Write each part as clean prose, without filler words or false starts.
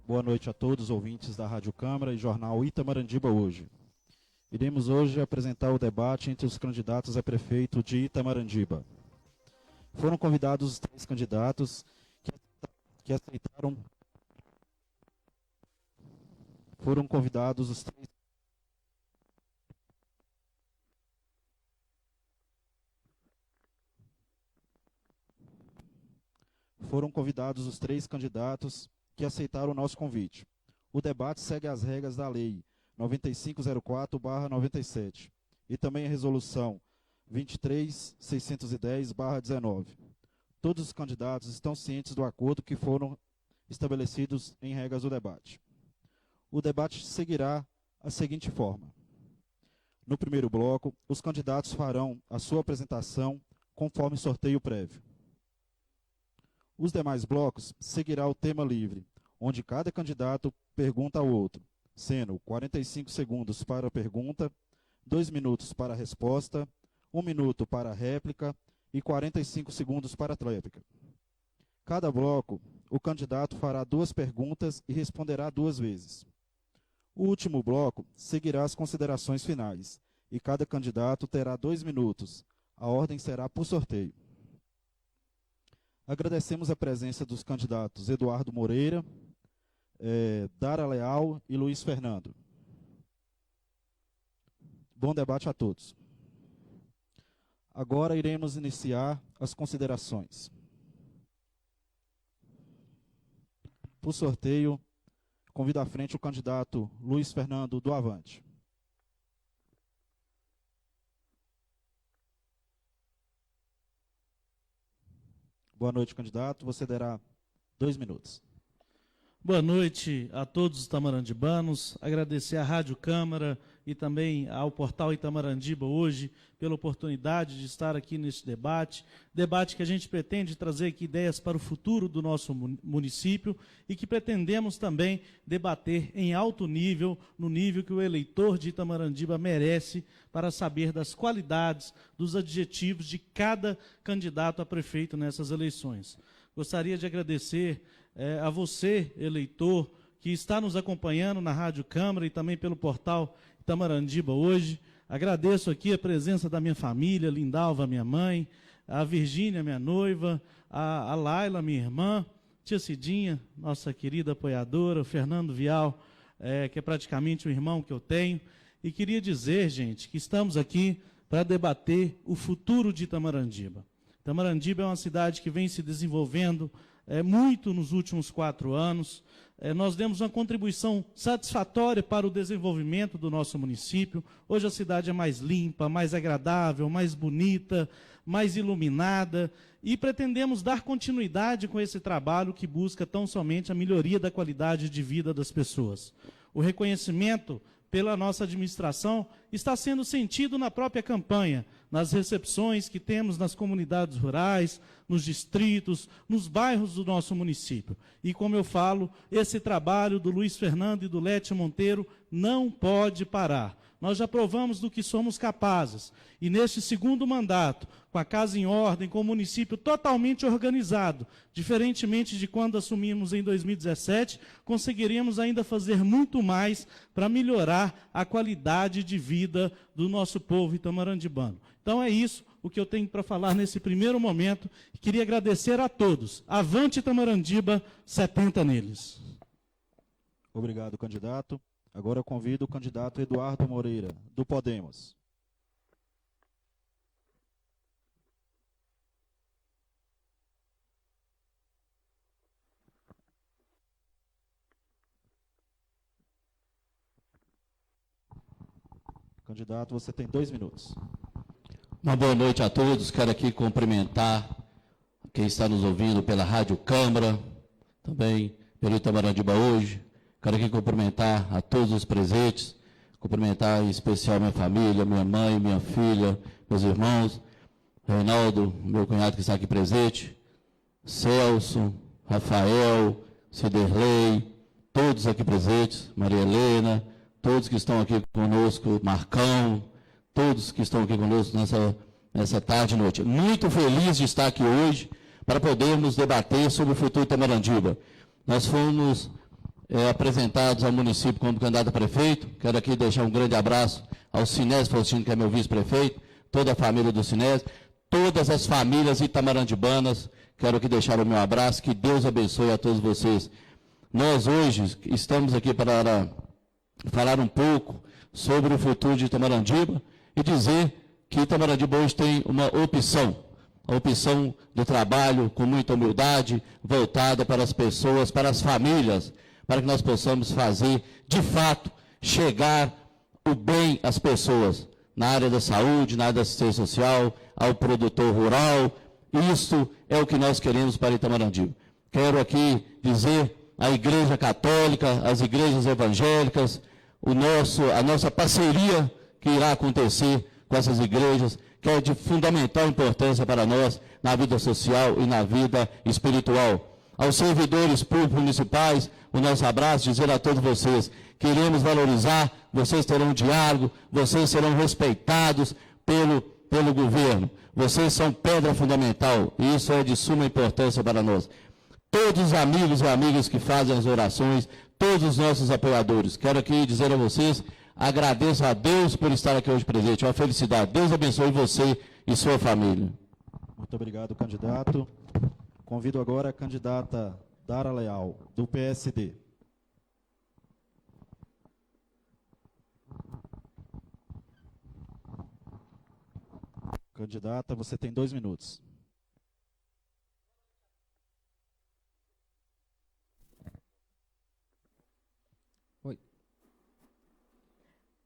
Boa noite a todos os ouvintes da Rádio Câmara e Jornal Itamarandibá hoje. Iremos hoje apresentar o debate entre os candidatos a prefeito de Itamarandibá. Foram convidados os 3 candidatos que aceitaram. Foram convidados os 3. Foram convidados os 3 candidatos que aceitaram o nosso convite. O debate segue as regras da Lei 9504/97 e também a Resolução 23.610/19. Todos os candidatos estão cientes do acordo que foram estabelecidos em regras do debate. O debate seguirá a seguinte forma. No primeiro bloco, os candidatos farão a sua apresentação conforme sorteio prévio. Os demais blocos seguirá o tema livre, onde cada candidato pergunta ao outro, sendo 45 segundos para a pergunta, 2 minutos para a resposta, 1 minuto para a réplica e 45 segundos para a tréplica. Cada bloco, o candidato fará 2 perguntas e responderá 2 vezes. O último bloco seguirá as considerações finais, e cada candidato terá 2 minutos. A ordem será por sorteio. Agradecemos a presença dos candidatos Eduardo Moreira, Dara Leal e Luiz Fernando. Bom debate a todos. Agora iremos iniciar as considerações. Por sorteio, convido à frente o candidato Luiz Fernando do Avante. Boa noite, candidato. Você terá 2 minutos. Boa noite a todos os tamarandibanos. Agradecer à Rádio Câmara e também ao portal Itamarandibá hoje pela oportunidade de estar aqui neste debate. Debate que a gente pretende trazer aqui ideias para o futuro do nosso município e que pretendemos também debater em alto nível, no nível que o eleitor de Itamarandibá merece, para saber das qualidades, dos adjetivos de cada candidato a prefeito nessas eleições. Gostaria de agradecer a você, eleitor, que está nos acompanhando na Rádio Câmara e também pelo portal Itamarandibá hoje. Agradeço aqui a presença da minha família, Lindalva, minha mãe, a Virgínia, minha noiva, a Laila, minha irmã, tia Cidinha, nossa querida apoiadora, o Fernando Vial, que é praticamente um irmão que eu tenho. E queria dizer, gente, que estamos aqui para debater o futuro de Itamarandibá. Itamarandibá é uma cidade que vem se desenvolvendo muito nos últimos 4 anos. Nós demos uma contribuição satisfatória para o desenvolvimento do nosso município. Hoje a cidade é mais limpa, mais agradável, mais bonita, mais iluminada, e pretendemos dar continuidade com esse trabalho que busca tão somente a melhoria da qualidade de vida das pessoas. O reconhecimento pela nossa administração está sendo sentido na própria campanha, nas recepções que temos nas comunidades rurais, nos distritos, nos bairros do nosso município. E como eu falo, esse trabalho do Luiz Fernando e do Lete Monteiro não pode parar. Nós já provamos do que somos capazes. E neste segundo mandato, com a casa em ordem, com o município totalmente organizado, diferentemente de quando assumimos em 2017, conseguiremos ainda fazer muito mais para melhorar a qualidade de vida do nosso povo itamarandibano. Então é isso o que eu tenho para falar nesse primeiro momento. Queria agradecer a todos. Avante Itamarandibá, 70 neles. Obrigado, candidato. Agora eu convido o candidato Eduardo Moreira, do Podemos. Candidato, você tem 2 minutos. Uma boa noite a todos. Quero aqui cumprimentar quem está nos ouvindo pela Rádio Câmara, também pelo Itamarandibá hoje. Quero aqui cumprimentar a todos os presentes, cumprimentar em especial minha família, minha mãe, minha filha, meus irmãos, Reinaldo, meu cunhado que está aqui presente, Celso, Rafael, Ciderley, todos aqui presentes, Maria Helena, todos que estão aqui conosco, Marcão, todos que estão aqui conosco nessa tarde e noite. Muito feliz de estar aqui hoje para podermos debater sobre o futuro Itamarandibá. Nós fomos apresentados ao município como candidato a prefeito. Quero aqui deixar um grande abraço ao Sinésio Faustino, que é meu vice-prefeito, toda a família do Sinésio, todas as famílias itamarandibanas. Quero aqui deixar o meu abraço, que Deus abençoe a todos vocês. Nós hoje estamos aqui para falar um pouco sobre o futuro de Itamarandiba e dizer que Itamarandiba hoje tem uma opção, a opção do trabalho com muita humildade, voltada para as pessoas, para as famílias, para que nós possamos fazer, de fato, chegar o bem às pessoas, na área da saúde, na área da assistência social, ao produtor rural. Isso é o que nós queremos para Itamarandiba. Quero aqui dizer à Igreja Católica, às igrejas evangélicas, a nossa parceria que irá acontecer com essas igrejas, que é de fundamental importância para nós na vida social e na vida espiritual. Aos servidores públicos municipais, o nosso abraço, dizer a todos vocês, queremos valorizar, vocês terão um diálogo, vocês serão respeitados pelo governo. Vocês são pedra fundamental, e isso é de suma importância para nós. Todos os amigos e amigas que fazem as orações, todos os nossos apoiadores, quero aqui dizer a vocês, agradeço a Deus por estar aqui hoje presente, uma felicidade. Deus abençoe você e sua família. Muito obrigado, candidato. Convido agora a candidata Dara Leal, do PSD. Candidata, você tem 2 minutos. Oi.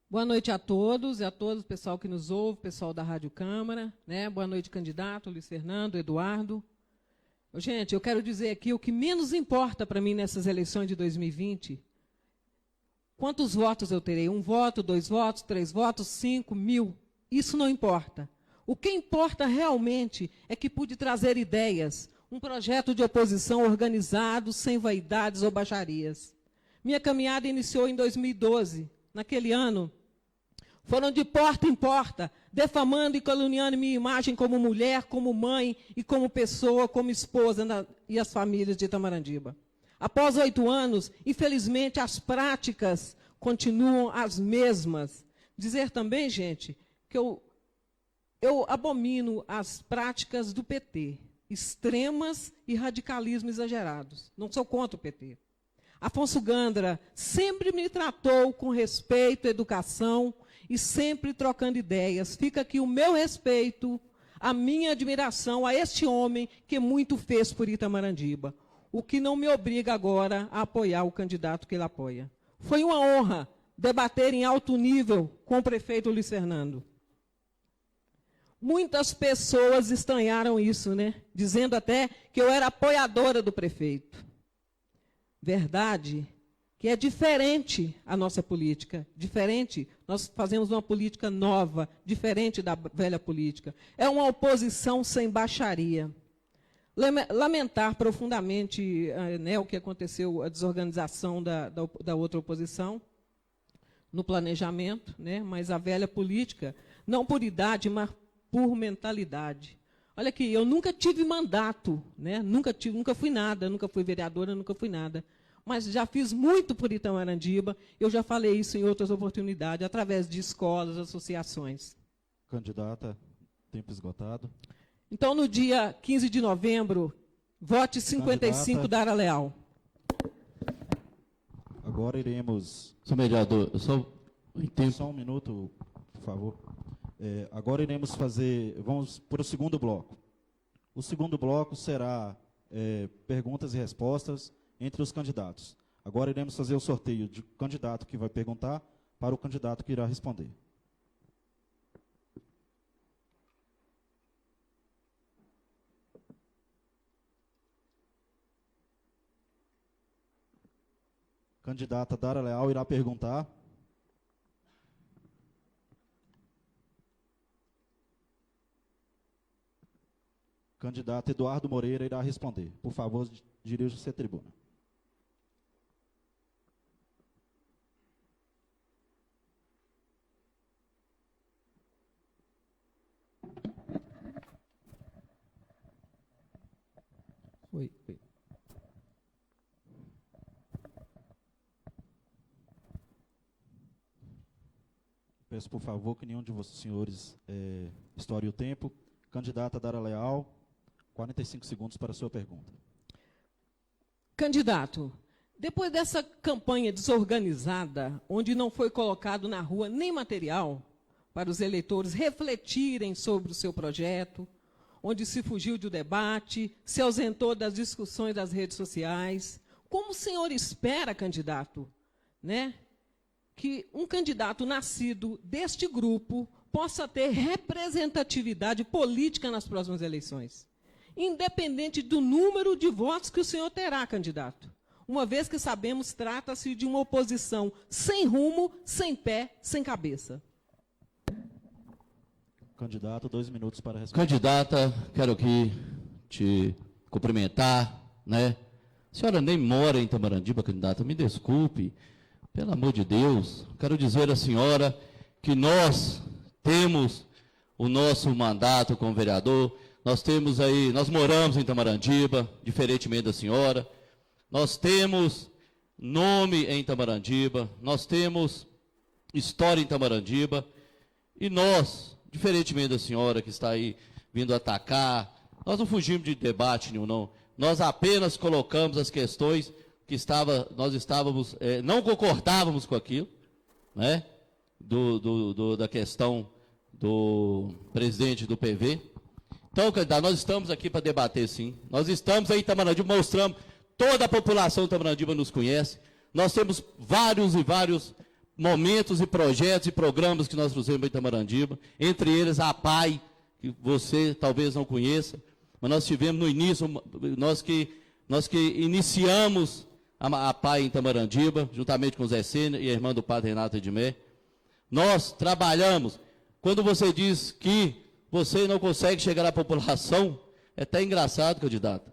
Boa noite a todos e a todos, pessoal que nos ouve, pessoal da Rádio Câmara, né? Boa noite, candidato, Luiz Fernando, Eduardo. Gente, eu quero dizer aqui o que menos importa para mim nessas eleições de 2020, quantos votos eu terei? 1 voto, 2 votos, 3 votos, 5 mil, isso não importa. O que importa realmente é que pude trazer ideias, um projeto de oposição organizado, sem vaidades ou baixarias. Minha caminhada iniciou em 2012. Naquele ano, foram de porta em porta, defamando e caluniando minha imagem como mulher, como mãe e como pessoa, como esposa e as famílias de Itamarandiba. Após 8 anos, infelizmente, as práticas continuam as mesmas. Dizer também, gente, que eu abomino as práticas do PT, extremas e radicalismo exagerados. Não sou contra o PT. Afonso Gandra sempre me tratou com respeito, educação e sempre trocando ideias. Fica aqui o meu respeito, a minha admiração a este homem que muito fez por Itamarandiba, o que não me obriga agora a apoiar o candidato que ele apoia. Foi uma honra debater em alto nível com o prefeito Luiz Fernando. Muitas pessoas estranharam isso, né? Dizendo até que eu era apoiadora do prefeito. Verdade que é diferente a nossa política, diferente, nós fazemos uma política nova, diferente da velha política. É uma oposição sem baixaria. Lamentar profundamente né, o que aconteceu, a desorganização da outra oposição no planejamento, né, mas a velha política, não por idade, mas por mentalidade. Olha aqui, eu nunca tive mandato, né, nunca fui nada, nunca fui vereadora, nunca fui nada. Mas já fiz muito por Itamarandiba, eu já falei isso em outras oportunidades, através de escolas, associações. Candidata, tempo esgotado. Então, no dia 15 de novembro, vote 55 Dara Leal. Agora iremos... Senhor mediador, eu só em tempo. Só um minuto, por favor. Agora vamos para o segundo bloco. O segundo bloco será perguntas e respostas entre os candidatos. Agora iremos fazer o sorteio de candidato que vai perguntar para o candidato que irá responder. Candidata Dara Leal irá perguntar. Candidato Eduardo Moreira irá responder. Por favor, dirija-se à tribuna. Oi. Peço, por favor, que nenhum de vocês, senhores, estoure o tempo. Candidata Dara Leal, 45 segundos para a sua pergunta. Candidato, depois dessa campanha desorganizada, onde não foi colocado na rua nem material para os eleitores refletirem sobre o seu projeto, onde se fugiu do debate, se ausentou das discussões das redes sociais, como o senhor espera, candidato, né, que um candidato nascido deste grupo possa ter representatividade política nas próximas eleições, independente do número de votos que o senhor terá, candidato? Uma vez que sabemos, trata-se de uma oposição sem rumo, sem pé, sem cabeça. Candidato, 2 minutos para responder. Candidata, quero aqui te cumprimentar, né? A senhora nem mora em Tamarandiba, candidata, me desculpe, pelo amor de Deus. Quero dizer à senhora que nós temos o nosso mandato como vereador, nós moramos em Tamarandiba, diferentemente da senhora, nós temos nome em Tamarandiba, nós temos história em Tamarandiba, e nós, diferentemente da senhora que está aí vindo atacar, nós não fugimos de debate nenhum, não. Nós apenas colocamos as questões que não concordávamos com aquilo, né? Da questão do presidente do PV. Então, candidato, nós estamos aqui para debater, sim. Nós estamos aí em Tamarandiba, mostramos, toda a população de Tamarandiba nos conhece. Nós temos vários e vários momentos e projetos e programas que nós trouxemos em Tamarandiba, entre eles a APAI, que você talvez não conheça, mas nós tivemos no início, nós que iniciamos a APAI em Tamarandiba, juntamente com o Zé Sênia e a irmã do padre Renato Edmé. Nós trabalhamos. Quando você diz que você não consegue chegar à população, é até engraçado, candidato.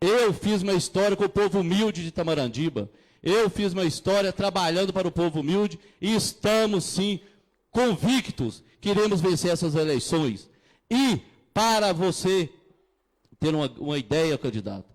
Eu fiz uma história com o povo humilde de Tamarandiba. Eu fiz uma história trabalhando para o povo humilde e estamos, sim, convictos que iremos vencer essas eleições. E, para você ter uma ideia, candidato,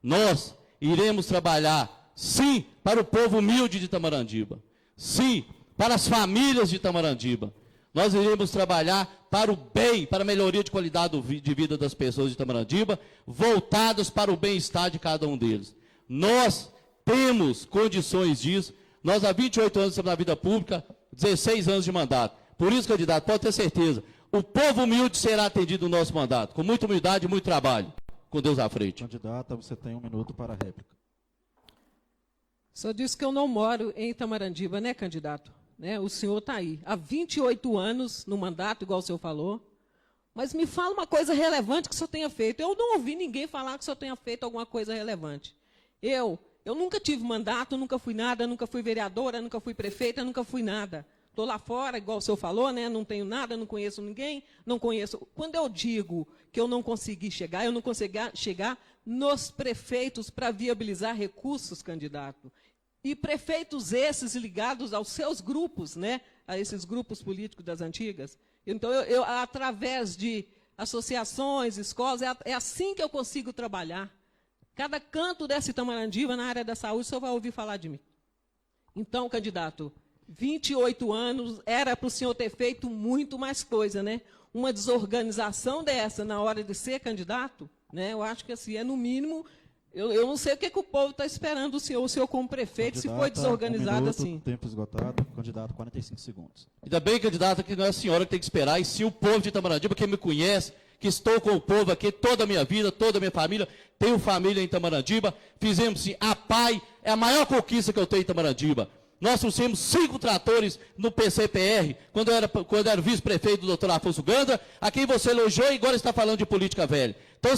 nós iremos trabalhar, sim, para o povo humilde de Tamarandiba. Sim, para as famílias de Tamarandiba. Nós iremos trabalhar para o bem, para a melhoria de qualidade de vida das pessoas de Tamarandiba, voltados para o bem-estar de cada um deles. Nós temos condições disso. Nós há 28 anos estamos na vida pública, 16 anos de mandato. Por isso, candidato, pode ter certeza, o povo humilde será atendido no nosso mandato, com muita humildade e muito trabalho. Com Deus à frente. Candidata, você tem 1 minuto para a réplica. O senhor disse que eu não moro em Tamarandiba, né, candidato? Né? O senhor está aí há 28 anos no mandato, igual o senhor falou. Mas me fala uma coisa relevante que o senhor tenha feito. Eu não ouvi ninguém falar que o senhor tenha feito alguma coisa relevante. Eu nunca tive mandato, nunca fui nada, nunca fui vereadora, nunca fui prefeita, nunca fui nada. Estou lá fora, igual o senhor falou, né? Não tenho nada, não conheço ninguém, não conheço. Quando eu digo que eu não consegui chegar, eu não consegui chegar nos prefeitos para viabilizar recursos, candidato. E prefeitos esses ligados aos seus grupos, né? A esses grupos políticos das antigas. Então, eu através de associações, escolas, é assim que eu consigo trabalhar. Cada canto dessa Tamarandiba, na área da saúde, o senhor vai ouvir falar de mim. Então, candidato, 28 anos, era para o senhor ter feito muito mais coisa, né? Uma desorganização dessa na hora de ser candidato, né? Eu acho que assim, é no mínimo. Eu não sei o que o povo está esperando o senhor como prefeito, Candidata, se foi desorganizado 1 minuto, assim. Tempo esgotado. Candidato, 45 segundos. Ainda bem, candidata, que não é a senhora que tem que esperar, e sim o povo de Tamarandiba, quem me conhece, que estou com o povo aqui toda a minha vida, toda a minha família, tenho família em Tamarandiba, fizemos sim, a PAI é a maior conquista que eu tenho em Tamarandiba. Nós trouxemos 5 tratores no PCPR, quando eu era vice-prefeito do doutor Afonso Ganda, a quem você elogiou e agora está falando de política velha. Então, a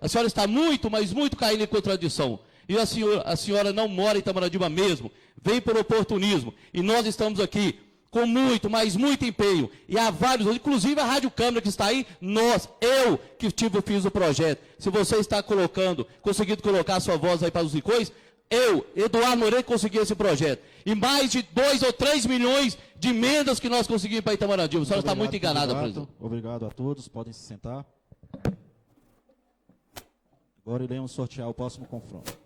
senhora está muito, mas muito caindo em contradição. E a senhora não mora em Tamarandiba mesmo, vem por oportunismo. E nós estamos aqui com muito, mas muito empenho. E há vários, inclusive a Rádio Câmara que está aí, eu que fiz o projeto. Se você está conseguindo colocar a sua voz aí para os ricões, eu, Eduardo Moreira, consegui esse projeto. E mais de 2 ou 3 milhões de emendas que nós conseguimos para Tamarandiba. A senhora está muito enganada, presidente. Obrigado a todos. Podem se sentar. Agora iremos sortear o próximo confronto.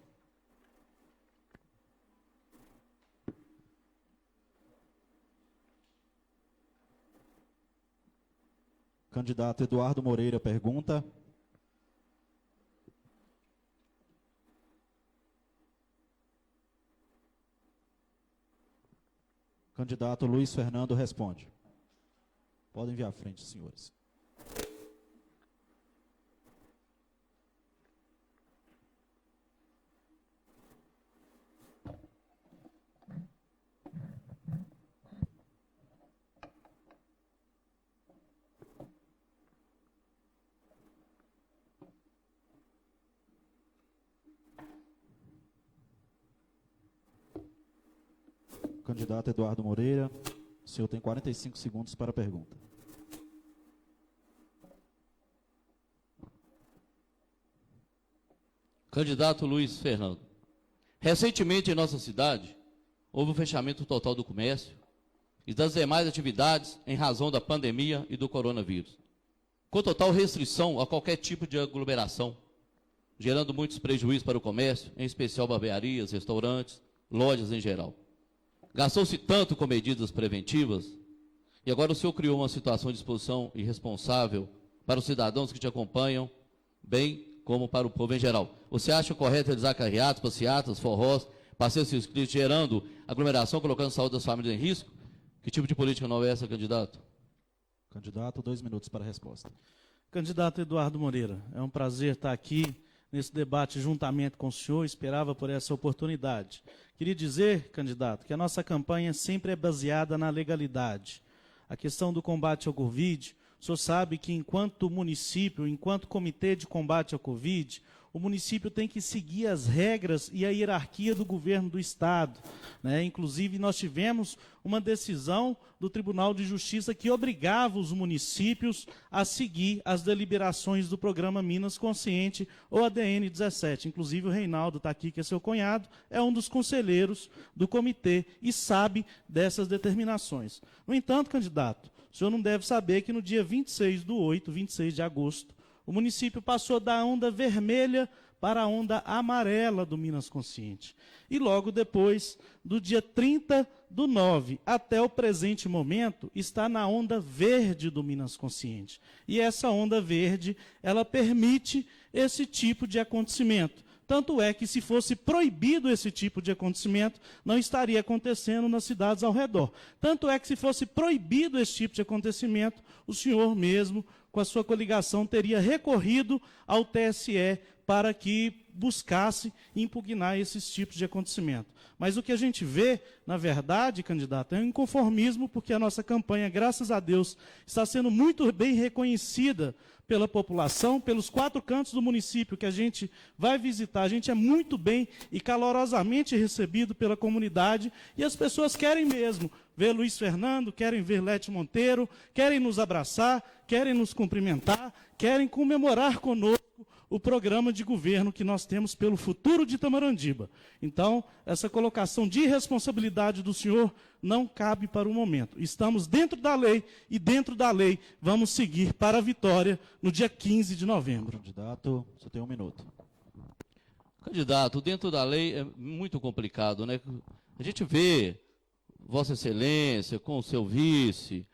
Candidato Eduardo Moreira pergunta. Candidato Luiz Fernando responde. Podem vir à frente, senhores. Candidato Eduardo Moreira, o senhor tem 45 segundos para a pergunta. Candidato Luiz Fernando. Recentemente, em nossa cidade, houve um fechamento total do comércio e das demais atividades em razão da pandemia e do coronavírus, com total restrição a qualquer tipo de aglomeração, gerando muitos prejuízos para o comércio, em especial barbearias, restaurantes, lojas em geral. Gastou-se tanto com medidas preventivas e agora o senhor criou uma situação de exposição irresponsável para os cidadãos que te acompanham, bem como para o povo em geral. Você acha correto realizar carreatas, passeatas, forrós, passeios circuitos, gerando aglomeração, colocando a saúde das famílias em risco? Que tipo de política nova é essa, candidato? Candidato, 2 minutos para a resposta. Candidato Eduardo Moreira, é um prazer estar aqui nesse debate juntamente com o senhor, esperava por essa oportunidade. Queria dizer, candidato, que a nossa campanha sempre é baseada na legalidade. A questão do combate ao Covid, o senhor sabe que enquanto município, enquanto comitê de combate ao Covid, o município tem que seguir as regras e a hierarquia do governo do Estado, né? Inclusive, nós tivemos uma decisão do Tribunal de Justiça que obrigava os municípios a seguir as deliberações do programa Minas Consciente, ou ADN 17. Inclusive, o Reinaldo está aqui, que é seu cunhado, é um dos conselheiros do comitê e sabe dessas determinações. No entanto, candidato, o senhor não deve saber que no dia 26 de agosto, o município passou da onda vermelha para a onda amarela do Minas Consciente. E logo depois, do dia 30/9 até o presente momento, está na onda verde do Minas Consciente. E essa onda verde, ela permite esse tipo de acontecimento. Tanto é que, se fosse proibido esse tipo de acontecimento, não estaria acontecendo nas cidades ao redor. Tanto é que, se fosse proibido esse tipo de acontecimento, o senhor mesmo, com a sua coligação, teria recorrido ao TSE para que buscasse impugnar esses tipos de acontecimento. Mas o que a gente vê, na verdade, candidato, é um inconformismo, porque a nossa campanha, graças a Deus, está sendo muito bem reconhecida pela população, pelos 4 cantos do município que a gente vai visitar. A gente é muito bem e calorosamente recebido pela comunidade, e as pessoas querem mesmo ver Luiz Fernando, querem ver Lete Monteiro, querem nos abraçar, querem nos cumprimentar, querem comemorar conosco o programa de governo que nós temos pelo futuro de Itamarandiba. Então, essa colocação de responsabilidade do senhor não cabe para o momento. Estamos dentro da lei e, dentro da lei, vamos seguir para a vitória no dia 15 de novembro. Candidato, você tem 1 minuto. Candidato, dentro da lei é muito complicado, né? A gente vê Vossa Excelência com o seu vice,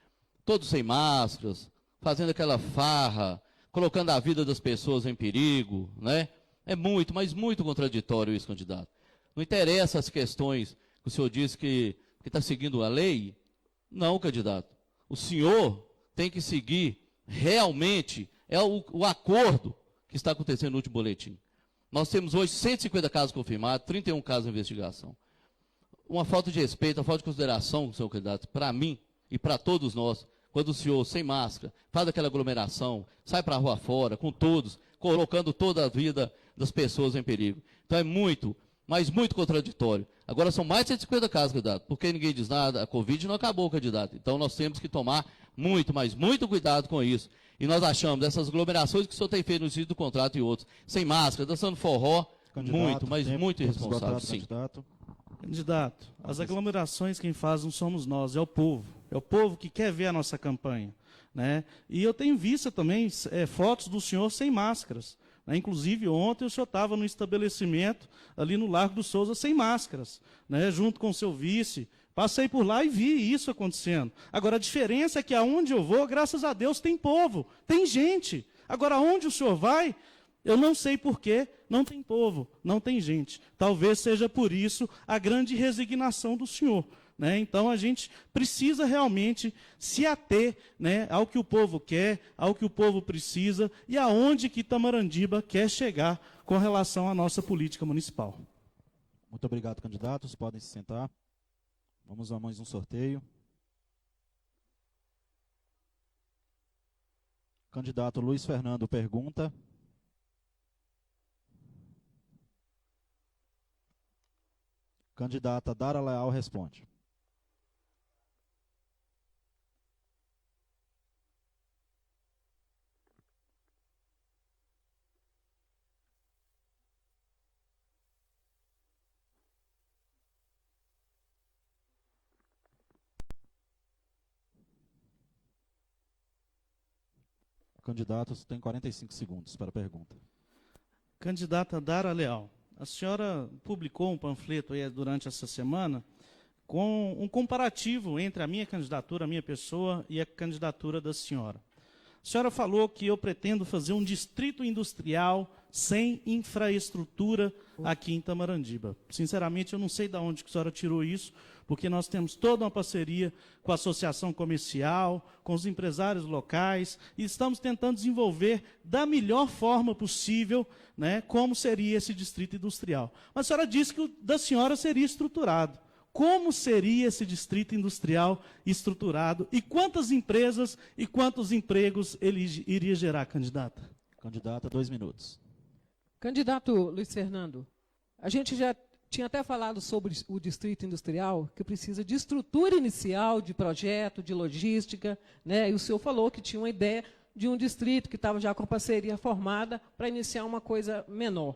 todos sem máscaras, fazendo aquela farra, colocando a vida das pessoas em perigo, né? É muito, mas muito contraditório isso, candidato. Não interessa as questões que o senhor disse que está seguindo a lei. Não, candidato. O senhor tem que seguir realmente o acordo que está acontecendo no último boletim. Nós temos hoje 150 casos confirmados, 31 casos de investigação. Uma falta de respeito, uma falta de consideração, senhor candidato, para mim e para todos nós, quando o senhor, sem máscara, faz aquela aglomeração, sai para a rua fora, com todos, colocando toda a vida das pessoas em perigo. Então é muito, mas muito contraditório. Agora são mais de 150 casos, candidato, porque ninguém diz nada, a Covid não acabou, candidato. Então nós temos que tomar muito, mas muito cuidado com isso. E nós achamos dessas aglomerações que o senhor tem feito no sítio do contrato e outros, sem máscara, dançando forró, Candidato, muito, mas tempo muito irresponsável, esgotado, sim. Candidato. Candidato, as aglomerações quem faz não somos nós, é o povo. É o povo que quer ver a nossa campanha, né? E eu tenho visto também fotos do senhor sem máscaras, né? Inclusive, ontem o senhor estava no estabelecimento ali no Largo do Souza sem máscaras, né? Junto com o seu vice. Passei por lá e vi isso acontecendo. Agora, a diferença é que aonde eu vou, graças a Deus, tem povo, tem gente. Agora, onde o senhor vai, eu não sei porquê, não tem povo, não tem gente. Talvez seja por isso a grande resignação do senhor, né? Então, a gente precisa realmente se ater, né, ao que o povo quer, ao que o povo precisa e aonde que Itamarandibá quer chegar com relação à nossa política municipal. Muito obrigado, candidatos. Podem se sentar. Vamos a mais um sorteio. Candidato Luiz Fernando pergunta. Candidata Dara Leal responde. Candidatos têm 45 segundos para a pergunta. Candidata Dara Leal, a senhora publicou um panfleto aí durante essa semana com um comparativo entre a minha candidatura, a minha pessoa e a candidatura da senhora. A senhora falou que eu pretendo fazer um distrito industrial sem infraestrutura aqui em Itamarandibá. Sinceramente, eu não sei de onde que a senhora tirou isso, porque nós temos toda uma parceria com a associação comercial, com os empresários locais, e estamos tentando desenvolver da melhor forma possível, né, como seria esse distrito industrial. Mas a senhora disse que o da senhora seria estruturado. Como seria esse distrito industrial estruturado e quantas empresas e quantos empregos ele iria gerar, candidata? Candidata, 2 minutos. Candidato Luiz Fernando, a gente já tinha até falado sobre o distrito industrial, que precisa de estrutura inicial, de projeto, de logística, né? E o senhor falou que tinha uma ideia de um distrito que estava já com a parceria formada para iniciar uma coisa menor.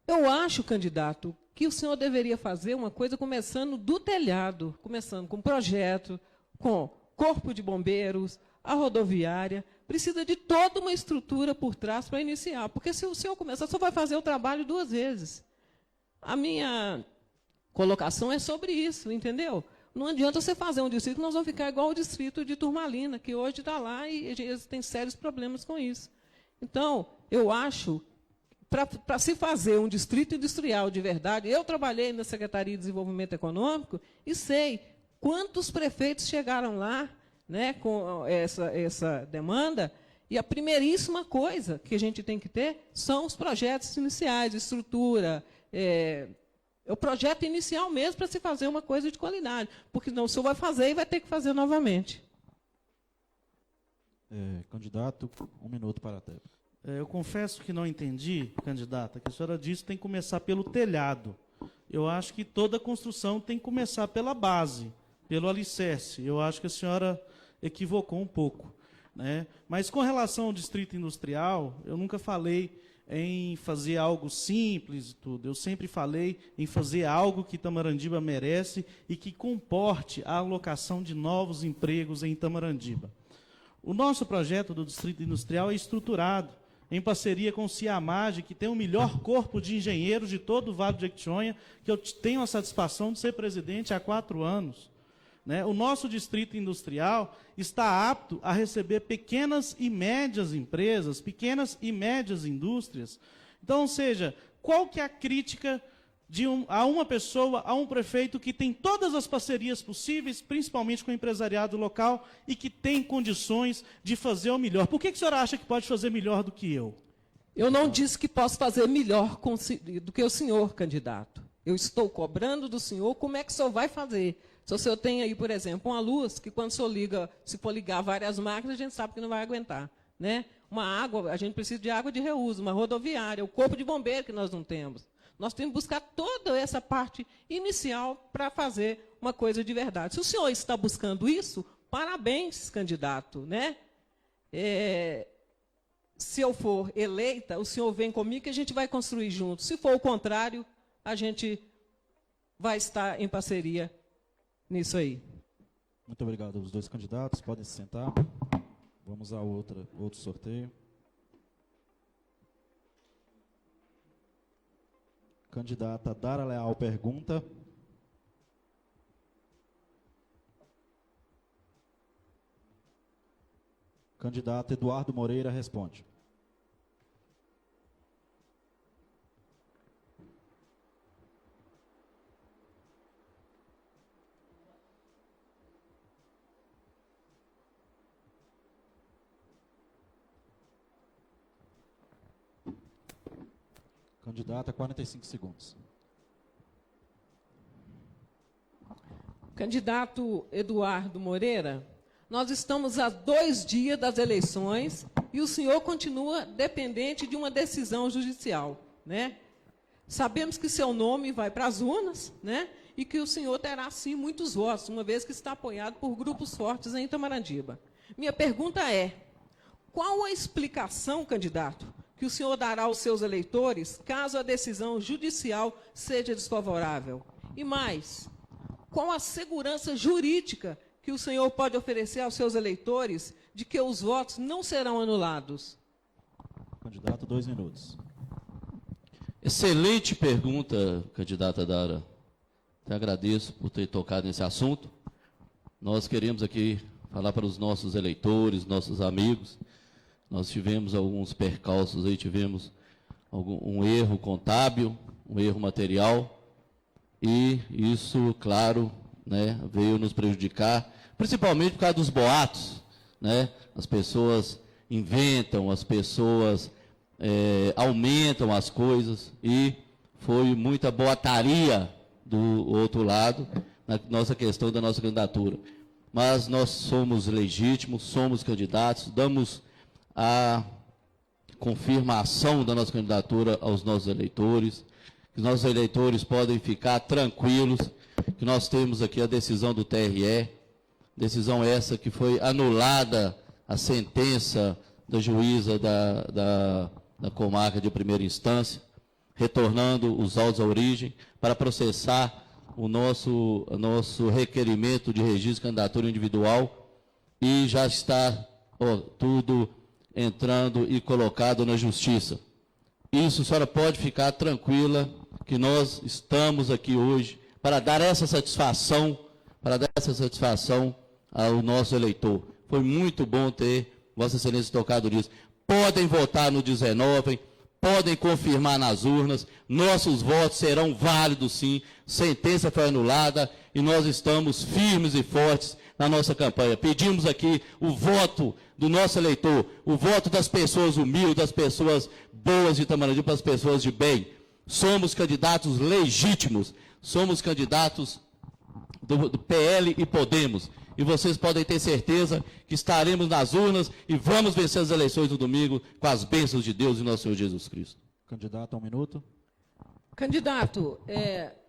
Eu acho, candidato, que o senhor deveria fazer uma coisa começando do telhado, começando com projeto, com corpo de bombeiros, a rodoviária. Precisa de toda uma estrutura por trás para iniciar, porque se o senhor começar, só vai fazer o trabalho 2 vezes. A minha colocação é sobre isso, entendeu? Não adianta você fazer um distrito, nós vamos ficar igual o distrito de Turmalina, que hoje está lá e eles têm sérios problemas com isso. Então, eu acho, para se fazer um distrito industrial de verdade, eu trabalhei na Secretaria de Desenvolvimento Econômico e sei quantos prefeitos chegaram lá, né, com essa demanda, e a primeiríssima coisa que a gente tem que ter são os projetos iniciais, estrutura, o projeto inicial mesmo para se fazer uma coisa de qualidade, porque não o senhor vai fazer e vai ter que fazer novamente. Candidato, 1 minuto para a tela. Eu confesso que não entendi, candidata, que a senhora disse que tem que começar pelo telhado. Eu acho que toda construção tem que começar pela base, pelo alicerce. Eu acho que a senhora equivocou um pouco, né? Mas com relação ao distrito industrial, eu nunca falei em fazer algo simples e tudo. Eu sempre falei em fazer algo que Itamarandibá merece e que comporte a alocação de novos empregos em Itamarandibá. O nosso projeto do distrito industrial é estruturado em parceria com o Ciamage, que tem o melhor corpo de engenheiros de todo o Vale do Jequitinhonha, que eu tenho a satisfação de ser presidente há 4 anos. Né? O nosso distrito industrial está apto a receber pequenas e médias empresas, pequenas e médias indústrias. Então, ou seja, qual que é a crítica a uma pessoa, a um prefeito que tem todas as parcerias possíveis, principalmente com o empresariado local, e que tem condições de fazer o melhor? Por que a senhora acha que pode fazer melhor do que eu? Eu não disse que posso fazer melhor do que o senhor, candidato. Eu estou cobrando do senhor como é que o senhor vai fazer. Se o senhor tem aí, por exemplo, uma luz, que quando o senhor liga, se for ligar várias máquinas, a gente sabe que não vai aguentar. Né? Uma água, a gente precisa de água de reuso, uma rodoviária, o corpo de bombeiro que nós não temos. Nós temos que buscar toda essa parte inicial para fazer uma coisa de verdade. Se o senhor está buscando isso, parabéns, candidato. Né? Se eu for eleita, o senhor vem comigo que a gente vai construir juntos. Se for o contrário, a gente vai estar em parceria nisso aí. Muito obrigado aos 2 candidatos. Podem se sentar. Vamos a outro sorteio. Candidata Dara Leal pergunta. Candidato Eduardo Moreira responde. Candidata, 45 segundos. Candidato Eduardo Moreira, nós estamos a 2 dias das eleições e o senhor continua dependente de uma decisão judicial, né? Sabemos que seu nome vai para as urnas, né? E que o senhor terá, sim, muitos votos, uma vez que está apoiado por grupos fortes em Itamaratiba. Minha pergunta é, qual a explicação, candidato, que o senhor dará aos seus eleitores caso a decisão judicial seja desfavorável? E mais, qual a segurança jurídica que o senhor pode oferecer aos seus eleitores de que os votos não serão anulados? Candidato, 2 minutos. Excelente pergunta, candidata Dara. Te agradeço por ter tocado nesse assunto. Nós queremos aqui falar para os nossos eleitores, nossos amigos. Nós tivemos alguns percalços aí, tivemos um erro contábil, um erro material, e isso, claro, né, veio nos prejudicar, principalmente por causa dos boatos, né? As pessoas inventam, as pessoas aumentam as coisas, e foi muita boataria do outro lado na nossa questão da nossa candidatura. Mas nós somos legítimos, somos candidatos, damos a confirmação da nossa candidatura aos nossos eleitores, que nossos eleitores podem ficar tranquilos, que nós temos aqui a decisão do TRE, decisão essa que foi anulada a sentença da juíza da comarca de primeira instância, retornando os autos à origem para processar o nosso requerimento de registro de candidatura individual, e já está tudo entrando e colocado na justiça. Isso, a senhora pode ficar tranquila que nós estamos aqui hoje para dar essa satisfação, ao nosso eleitor. Foi muito bom ter Vossa Excelência tocado nisso. Podem votar no 19, podem confirmar nas urnas, nossos votos serão válidos sim, sentença foi anulada e nós estamos firmes e fortes na nossa campanha. Pedimos aqui o voto do nosso eleitor, o voto das pessoas humildes, das pessoas boas de Itamaratiba, para as pessoas de bem. Somos candidatos legítimos, somos candidatos do PL e Podemos. E vocês podem ter certeza que estaremos nas urnas e vamos vencer as eleições do domingo com as bênçãos de Deus e nosso Senhor Jesus Cristo. Candidato, 1 minuto. Candidato,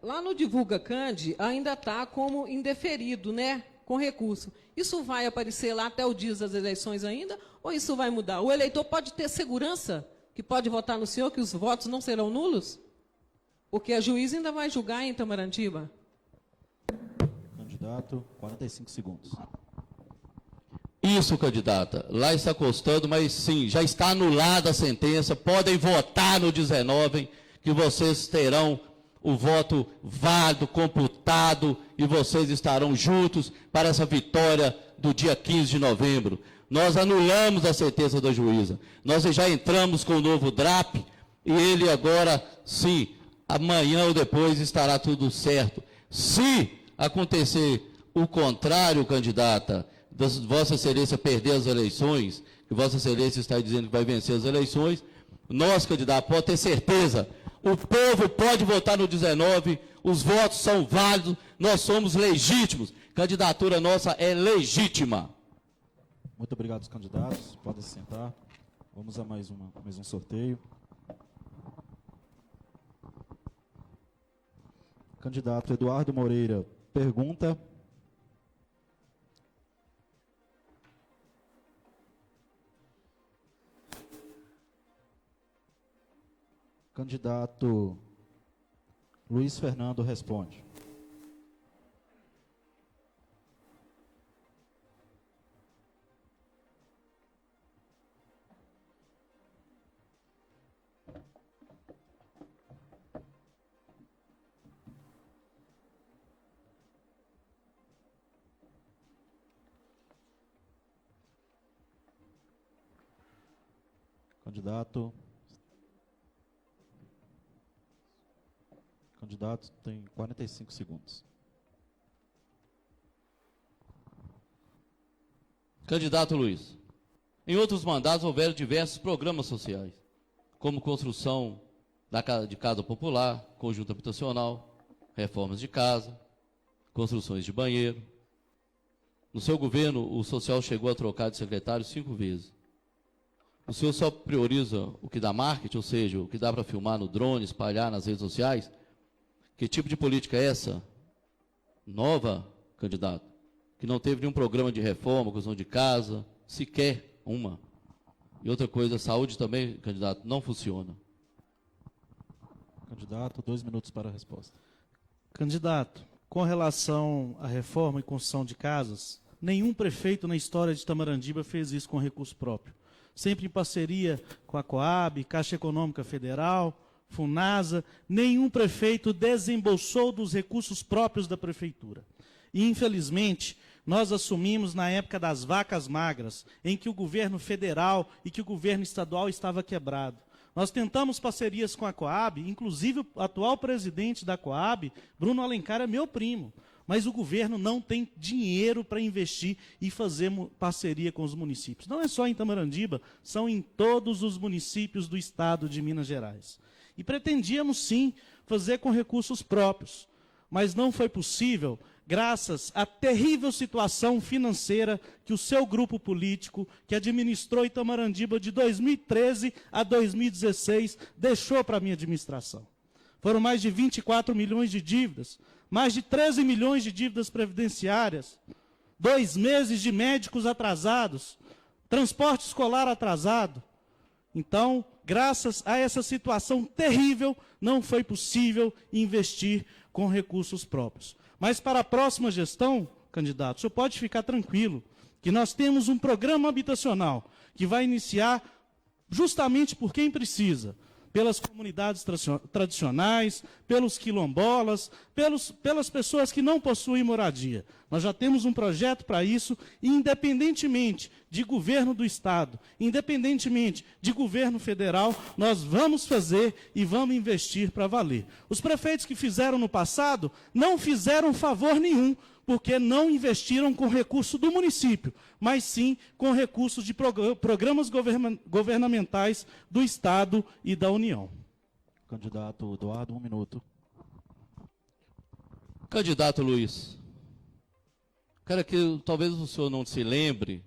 lá no Divulga Candi ainda está como indeferido, né? Com recurso. Isso vai aparecer lá até o dia das eleições ainda? Ou isso vai mudar? O eleitor pode ter segurança que pode votar no senhor, que os votos não serão nulos? Porque a juíza ainda vai julgar em Itamaratiba. Candidato, 45 segundos. Isso, candidata. Lá está custando, mas sim, já está anulada a sentença. Podem votar no 19, que vocês terão o voto válido, computado, e vocês estarão juntos para essa vitória do dia 15 de novembro. Nós anulamos a sentença da juíza. Nós já entramos com o novo DRAP, e ele agora, sim, amanhã ou depois estará tudo certo. Se acontecer o contrário, candidata, Vossa Excelência perder as eleições, que Vossa Excelência está dizendo que vai vencer as eleições, nós, candidato, pode ter certeza, o povo pode votar no 19, os votos são válidos, nós somos legítimos, candidatura nossa é legítima. Muito obrigado aos candidatos, podem se sentar. Vamos a mais um sorteio. Candidato Eduardo Moreira pergunta. Candidato Luiz Fernando responde. Candidato. Candidato tem 45 segundos. Candidato Luiz, em outros mandatos houveram diversos programas sociais, como construção de casa popular, conjunto habitacional, reformas de casa, construções de banheiro. No seu governo, o social chegou a trocar de secretário 5 vezes. O senhor só prioriza o que dá marketing, ou seja, o que dá para filmar no drone, espalhar nas redes sociais? Que tipo de política é essa? Nova, candidato? Que não teve nenhum programa de reforma, construção de casa, sequer uma. E outra coisa, a saúde também, candidato, não funciona. Candidato, 2 minutos para a resposta. Candidato, com relação à reforma e construção de casas, nenhum prefeito na história de Tamarandiba fez isso com recurso próprio. Sempre em parceria com a Coab, Caixa Econômica Federal, Funasa, nenhum prefeito desembolsou dos recursos próprios da prefeitura. E, infelizmente, nós assumimos na época das vacas magras, em que o governo federal e que o governo estadual estava quebrado. Nós tentamos parcerias com a Coab, inclusive o atual presidente da Coab, Bruno Alencar, é meu primo. Mas o governo não tem dinheiro para investir e fazer parceria com os municípios. Não é só em Tamarandiba, são em todos os municípios do estado de Minas Gerais. E pretendíamos, sim, fazer com recursos próprios. Mas não foi possível, graças à terrível situação financeira que o seu grupo político, que administrou Itamarandiba de 2013 a 2016, deixou para a minha administração. Foram mais de 24 milhões de dívidas, mais de 13 milhões de dívidas previdenciárias, 2 meses de médicos atrasados, transporte escolar atrasado. Então, graças a essa situação terrível, não foi possível investir com recursos próprios. Mas para a próxima gestão, candidato, o senhor pode ficar tranquilo, que nós temos um programa habitacional que vai iniciar justamente por quem precisa, pelas comunidades tradicionais, pelos quilombolas, pelas pessoas que não possuem moradia. Nós já temos um projeto para isso, e independentemente de governo do Estado, independentemente de governo federal, nós vamos fazer e vamos investir para valer. Os prefeitos que fizeram no passado não fizeram favor nenhum, porque não investiram com recurso do município, mas sim com recursos de programas governamentais do Estado e da União. Candidato Eduardo, 1 minuto. Candidato Luiz, cara, que talvez o senhor não se lembre,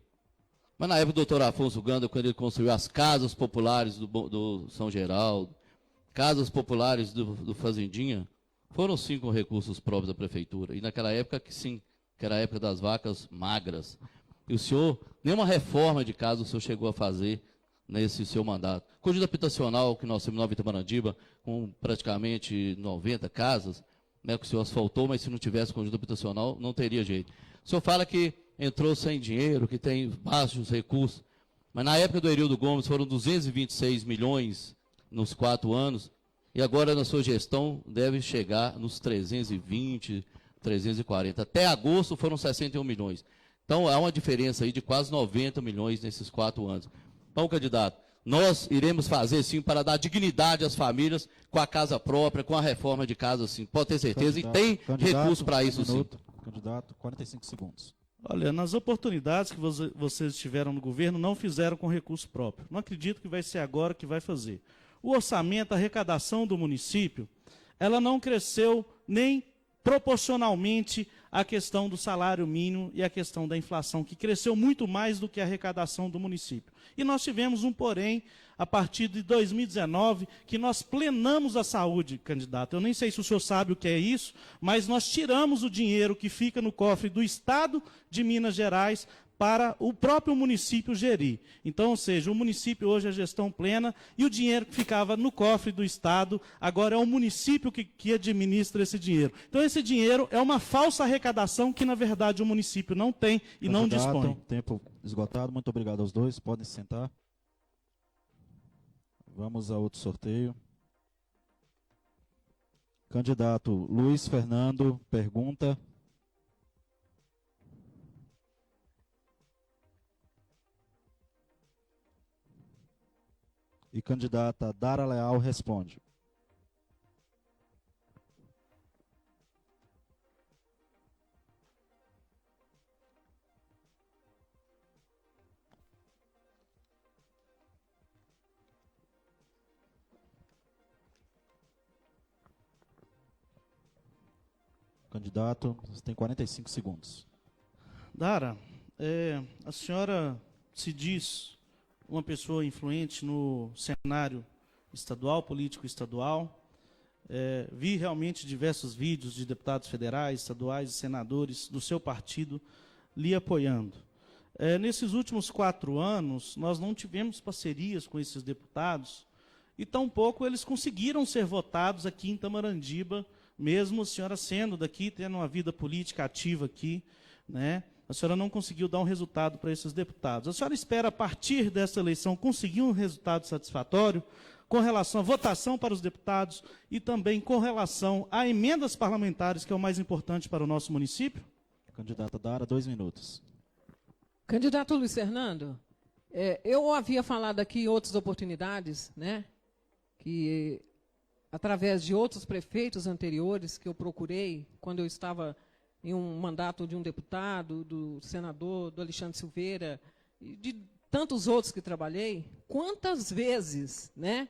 mas na época do doutor Afonso Ganda, quando ele construiu as casas populares do São Geraldo, casas populares do Fazendinha, foram sim com recursos próprios da prefeitura. E naquela época que sim, que era a época das vacas magras. E o senhor, nenhuma reforma de casa o senhor chegou a fazer nesse seu mandato. Conjunto habitacional que nós temos em Nova Itamarandiba, com praticamente 90 casas, né, que o senhor asfaltou, mas se não tivesse conjunto habitacional, não teria jeito. O senhor fala que entrou sem dinheiro, que tem baixos recursos, mas na época do Erildo Gomes foram 226 milhões nos 4 anos, e agora na sua gestão deve chegar nos 320, 340. Até agosto foram 61 milhões. Então há uma diferença aí de quase 90 milhões nesses 4 anos. Então, candidato, nós iremos fazer sim para dar dignidade às famílias com a casa própria, com a reforma de casa, sim. Pode ter certeza, e tem recurso para isso, sim. Candidato, 45 segundos. Olha, nas oportunidades que vocês tiveram no governo, não fizeram com recurso próprio. Não acredito que vai ser agora que vai fazer. O orçamento, a arrecadação do município, ela não cresceu nem proporcionalmente à questão do salário mínimo e à questão da inflação, que cresceu muito mais do que a arrecadação do município. E nós tivemos um porém, a partir de 2019, que nós plenamos a saúde, candidato. Eu nem sei se o senhor sabe o que é isso, mas nós tiramos o dinheiro que fica no cofre do Estado de Minas Gerais para o próprio município gerir. Então, ou seja, o município hoje é gestão plena e o dinheiro que ficava no cofre do Estado, agora é o município que administra esse dinheiro. Então, esse dinheiro é uma falsa arrecadação que, na verdade, o município não tem e não dispõe. Tempo esgotado. Muito obrigado aos dois. Podem se sentar. Vamos a outro sorteio. Candidato Luiz Fernando, pergunta. E candidata Dara Leal responde. Candidato, você tem 45 segundos. Dara, a senhora se diz uma pessoa influente no cenário estadual, político estadual. Vi realmente diversos vídeos de deputados federais, estaduais e senadores do seu partido lhe apoiando. Nesses últimos 4 anos, nós não tivemos parcerias com esses deputados e tampouco eles conseguiram ser votados aqui em Tamarandiba, mesmo a senhora sendo daqui, tendo uma vida política ativa aqui, né? A senhora não conseguiu dar um resultado para esses deputados. A senhora espera, a partir dessa eleição, conseguir um resultado satisfatório com relação à votação para os deputados e também com relação a emendas parlamentares, que é o mais importante para o nosso município? Candidata Dara, 2 minutos. Candidato Luiz Fernando, eu havia falado aqui em outras oportunidades, né, que através de outros prefeitos anteriores que eu procurei, quando eu estava em um mandato de um deputado, do senador, do Alexandre Silveira, e de tantos outros que trabalhei, quantas vezes, né,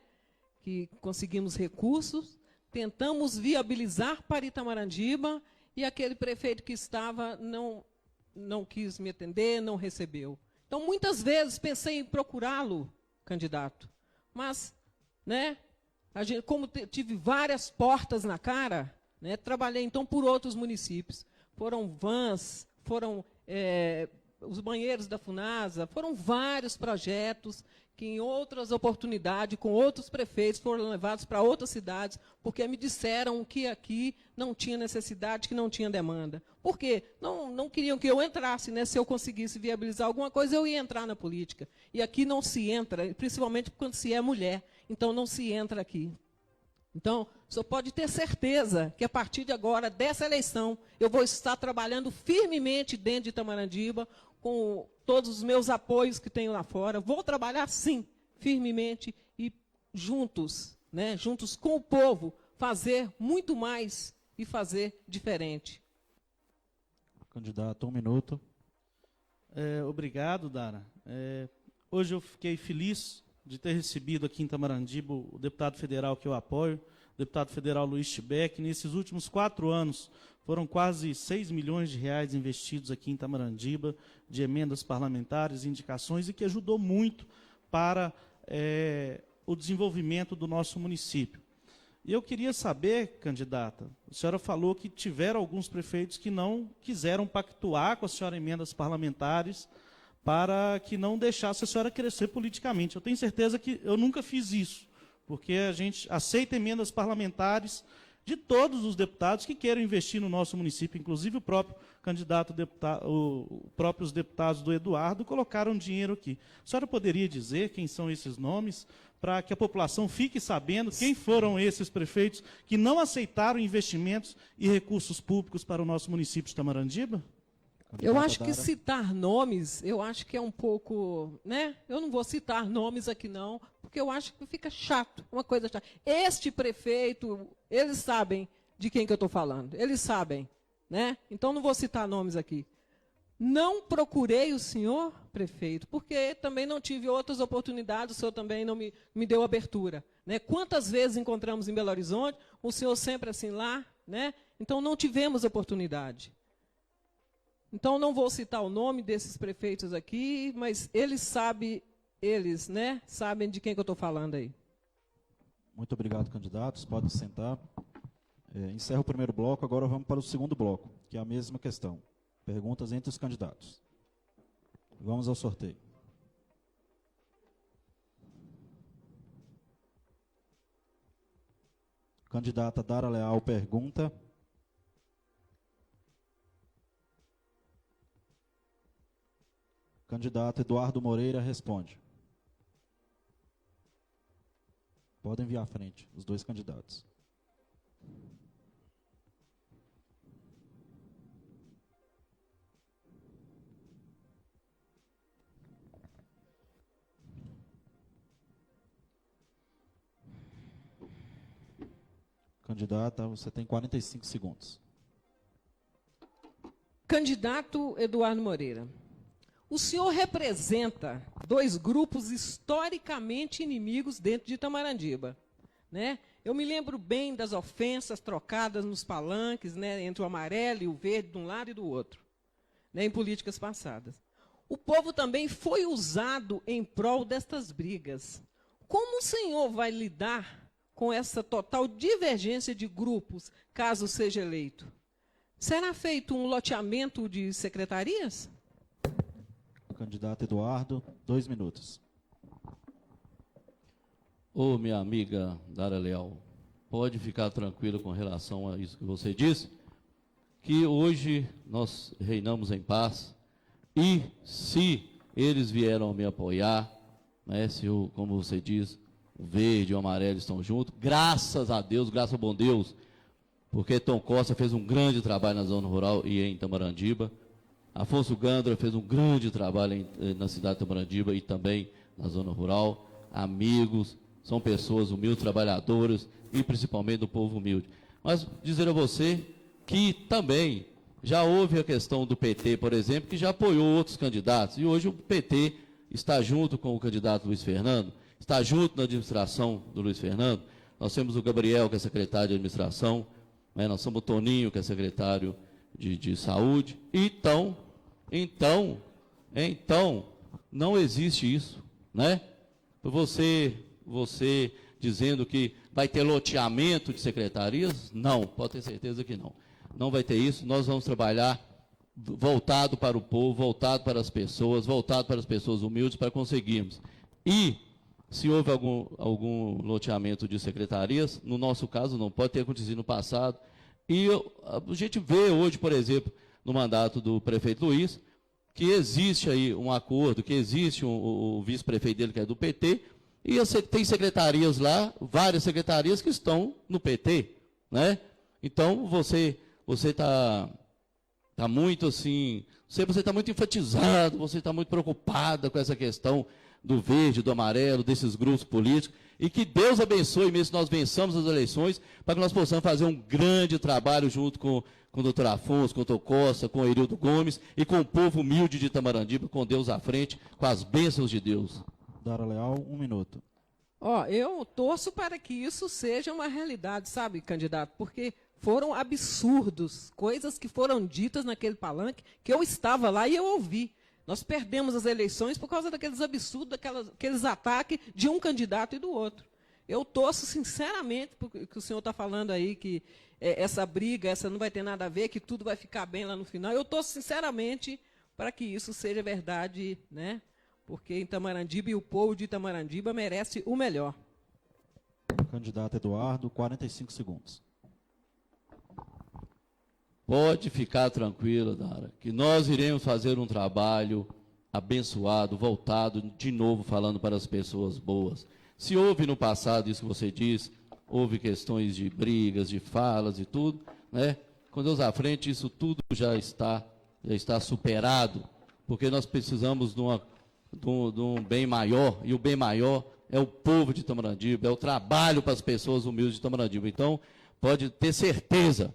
que conseguimos recursos, tentamos viabilizar para Itamarandiba, e aquele prefeito que estava não quis me atender, não recebeu. Então, muitas vezes, pensei em procurá-lo, candidato, mas, né, como tive várias portas na cara, né, trabalhei, então, por outros municípios. Foram vans, foram os banheiros da FUNASA, foram vários projetos que, em outras oportunidades, com outros prefeitos, foram levados para outras cidades, porque me disseram que aqui não tinha necessidade, que não tinha demanda. Por quê? Não queriam que eu entrasse, né? Se eu conseguisse viabilizar alguma coisa, eu ia entrar na política. E aqui não se entra, principalmente quando se é mulher. Então, não se entra aqui. Então, o senhor pode ter certeza que, a partir de agora, dessa eleição, eu vou estar trabalhando firmemente dentro de Itamarandiba, com todos os meus apoios que tenho lá fora. Vou trabalhar, sim, firmemente e juntos, né, juntos com o povo, fazer muito mais e fazer diferente. Candidato, 1 minuto. Obrigado, Dara. Hoje eu fiquei feliz de ter recebido aqui em Tamarandiba o deputado federal que eu apoio, o deputado federal Luiz Tibek. Nesses últimos 4 anos, foram quase 6 milhões de reais investidos aqui em Tamarandiba, de emendas parlamentares, indicações, e que ajudou muito para o desenvolvimento do nosso município. E eu queria saber, candidata, a senhora falou que tiveram alguns prefeitos que não quiseram pactuar com a senhora emendas parlamentares para que não deixasse a senhora crescer politicamente. Eu tenho certeza que eu nunca fiz isso, porque a gente aceita emendas parlamentares de todos os deputados que queiram investir no nosso município, inclusive o próprio candidato deputado, os próprios deputados do Eduardo colocaram dinheiro aqui. A senhora poderia dizer quem são esses nomes, para que a população fique sabendo quem foram esses prefeitos que não aceitaram investimentos e recursos públicos para o nosso município de Tamarandiba? Eu acho que citar nomes, eu acho que é um pouco, né? Eu não vou citar nomes aqui não, porque eu acho que fica chato, uma coisa chata. Este prefeito, eles sabem de quem que eu estou falando, eles sabem, né? Então não vou citar nomes aqui. Não procurei o senhor prefeito, porque também não tive outras oportunidades, o senhor também não me deu abertura, né? Quantas vezes encontramos em Belo Horizonte, o senhor sempre assim lá, né? Então não tivemos oportunidade. Então, não vou citar o nome desses prefeitos aqui, mas eles sabem, né, sabem de quem que eu estou falando aí. Muito obrigado, candidatos. Podem sentar. Encerra o primeiro bloco, agora vamos para o segundo bloco, que é a mesma questão. Perguntas entre os candidatos. Vamos ao sorteio. Candidata Dara Leal pergunta. Candidato Eduardo Moreira responde. Podem vir à frente, os 2 candidatos. Candidata, você tem 45 segundos. Candidato Eduardo Moreira, o senhor representa dois grupos historicamente inimigos dentro de Itamarandiba, né? Eu me lembro bem das ofensas trocadas nos palanques, né, entre o amarelo e o verde, de um lado e do outro, né, em políticas passadas. O povo também foi usado em prol destas brigas. Como o senhor vai lidar com essa total divergência de grupos, caso seja eleito? Será feito um loteamento de secretarias? Candidato Eduardo, 2 minutos. Ô, minha amiga Dara Leal, pode ficar tranquila com relação a isso que você disse, que hoje nós reinamos em paz, e se eles vieram me apoiar, né, se o, como você diz, o verde e o amarelo estão juntos, graças a Deus, graças ao bom Deus, porque Tom Costa fez um grande trabalho na zona rural e em Itamarandiba, Afonso Gandra fez um grande trabalho na cidade de Itamarandiba e também na zona rural, amigos, são pessoas humildes, trabalhadoras e principalmente do povo humilde. Mas dizer a você que também já houve a questão do PT, por exemplo, que já apoiou outros candidatos, e hoje o PT está junto com o candidato Luiz Fernando, está junto na administração do Luiz Fernando. Nós temos o Gabriel, que é secretário de administração, né? Nós somos o Toninho, que é secretário de saúde. Então, não existe isso, né? Você dizendo que vai ter loteamento de secretarias, não, pode ter certeza que não. Não vai ter isso, nós vamos trabalhar voltado para o povo, voltado para as pessoas humildes, para conseguirmos. E, se houve algum loteamento de secretarias, no nosso caso não, pode ter acontecido no passado. E a gente vê hoje, por exemplo, no mandato do prefeito Luiz, que existe aí um acordo, que existe o vice-prefeito dele, que é do PT, e tem secretarias lá, várias secretarias que estão no PT, né? Então, você está muito assim, você está muito enfatizado, você está muito preocupada com essa questão do verde, do amarelo, desses grupos políticos, e que Deus abençoe mesmo se nós vençamos as eleições, para que nós possamos fazer um grande trabalho junto com o doutor Afonso, com o doutor Costa, com o Erildo Gomes, e com o povo humilde de Itamarandiba, com Deus à frente, com as bênçãos de Deus. Dara Leal, 1 minuto. Eu torço para que isso seja uma realidade, sabe, candidato? Porque foram absurdos, coisas que foram ditas naquele palanque, que eu estava lá e eu ouvi. Nós perdemos as eleições por causa daqueles absurdos, aqueles ataques de um candidato e do outro. Eu torço sinceramente, porque o senhor está falando aí que essa briga, essa não vai ter nada a ver, que tudo vai ficar bem lá no final. Eu torço sinceramente para que isso seja verdade, né? Porque Itamarandiba e o povo de Itamarandiba merece o melhor. Candidato Eduardo, 45 segundos. Pode ficar tranquila, Dara, que nós iremos fazer um trabalho abençoado, voltado, de novo, falando para as pessoas boas. Se houve no passado isso que você disse, houve questões de brigas, de falas e tudo, né? Com Deus à frente, isso tudo já está superado, porque nós precisamos de um bem maior, e o bem maior é o povo de Itamarandiba, é o trabalho para as pessoas humildes de Itamarandiba. Então, pode ter certeza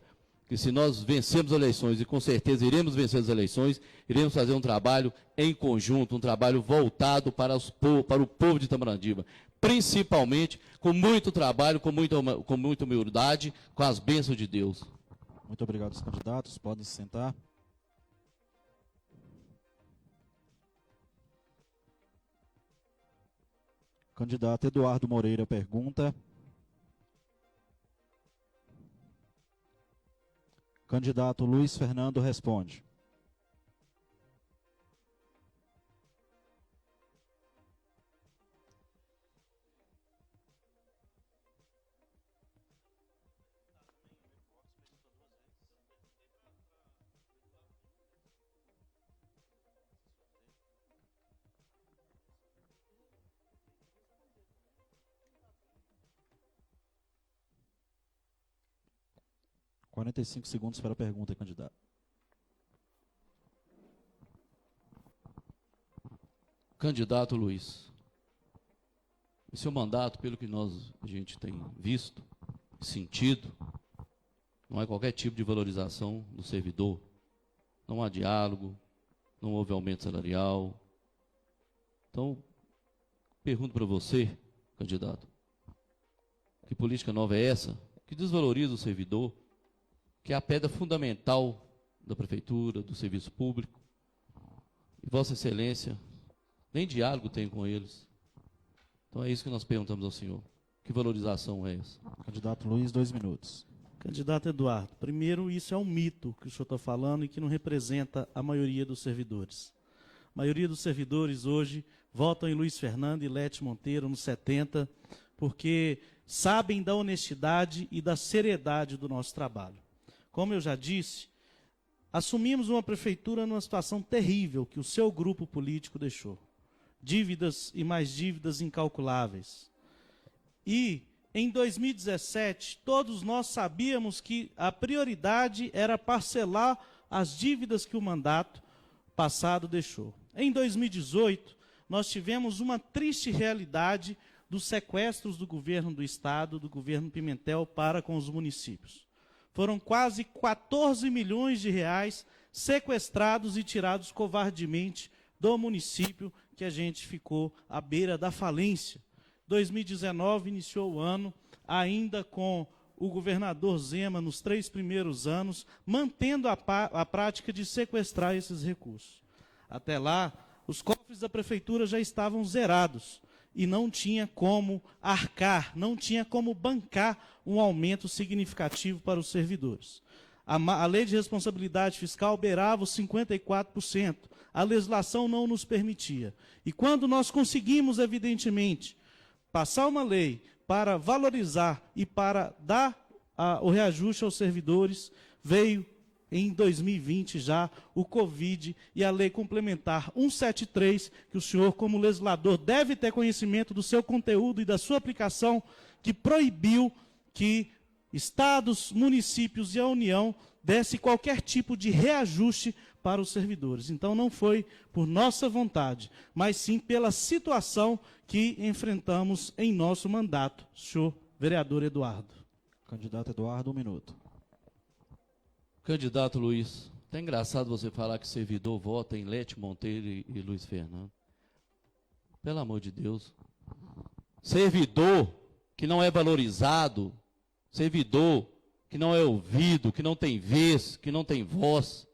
que se nós vencemos as eleições, e com certeza iremos vencer as eleições, iremos fazer um trabalho em conjunto, um trabalho voltado para o povo de Itamarandiba, principalmente com muito trabalho, com muita humildade, com as bênçãos de Deus. Muito obrigado aos candidatos, podem se sentar. Candidato Eduardo Moreira pergunta. Candidato Luiz Fernando responde. – 45 segundos para a pergunta, candidato. Candidato Luiz, o seu mandato, pelo que a gente tem visto, sentido, não há qualquer tipo de valorização do servidor. Não há diálogo, não houve aumento salarial. Então, pergunto para você, candidato, que política nova é essa? Que desvaloriza o servidor, que é a pedra fundamental da prefeitura, do serviço público. E Vossa Excelência, nem diálogo tem com eles. Então é isso que nós perguntamos ao senhor. Que valorização é essa? Candidato Luiz, 2 minutos. Candidato Eduardo, primeiro, isso é um mito que o senhor está falando e que não representa a maioria dos servidores. A maioria dos servidores hoje votam em Luiz Fernando e Lete Monteiro nos 70, porque sabem da honestidade e da seriedade do nosso trabalho. Como eu já disse, assumimos uma prefeitura numa situação terrível que o seu grupo político deixou. Dívidas e mais dívidas incalculáveis. E, em 2017, todos nós sabíamos que a prioridade era parcelar as dívidas que o mandato passado deixou. Em 2018, nós tivemos uma triste realidade dos sequestros do governo do Estado, do governo Pimentel, para com os municípios. Foram quase 14 milhões de reais sequestrados e tirados covardemente do município, que a gente ficou à beira da falência. 2019 iniciou o ano ainda com o governador Zema, nos 3 primeiros anos, mantendo a prática de sequestrar esses recursos. Até lá, os cofres da prefeitura já estavam zerados e não tinha como arcar, não tinha como bancar um aumento significativo para os servidores. A lei de responsabilidade fiscal beirava os 54%. A legislação não nos permitia. E quando nós conseguimos, evidentemente, passar uma lei para valorizar e para dar o reajuste aos servidores, veio em 2020 já o Covid e a lei complementar 173, que o senhor, como legislador, deve ter conhecimento do seu conteúdo e da sua aplicação, que proibiu que estados, municípios e a União desse qualquer tipo de reajuste para os servidores. Então não foi por nossa vontade, mas sim pela situação que enfrentamos em nosso mandato, senhor vereador Eduardo. Candidato Eduardo, 1 minuto. Candidato Luiz, é engraçado você falar que servidor vota em Lete Monteiro e Luiz Fernando. Pelo amor de Deus. Servidor que não é valorizado, servidor que não é ouvido, que não tem vez, que não tem voz.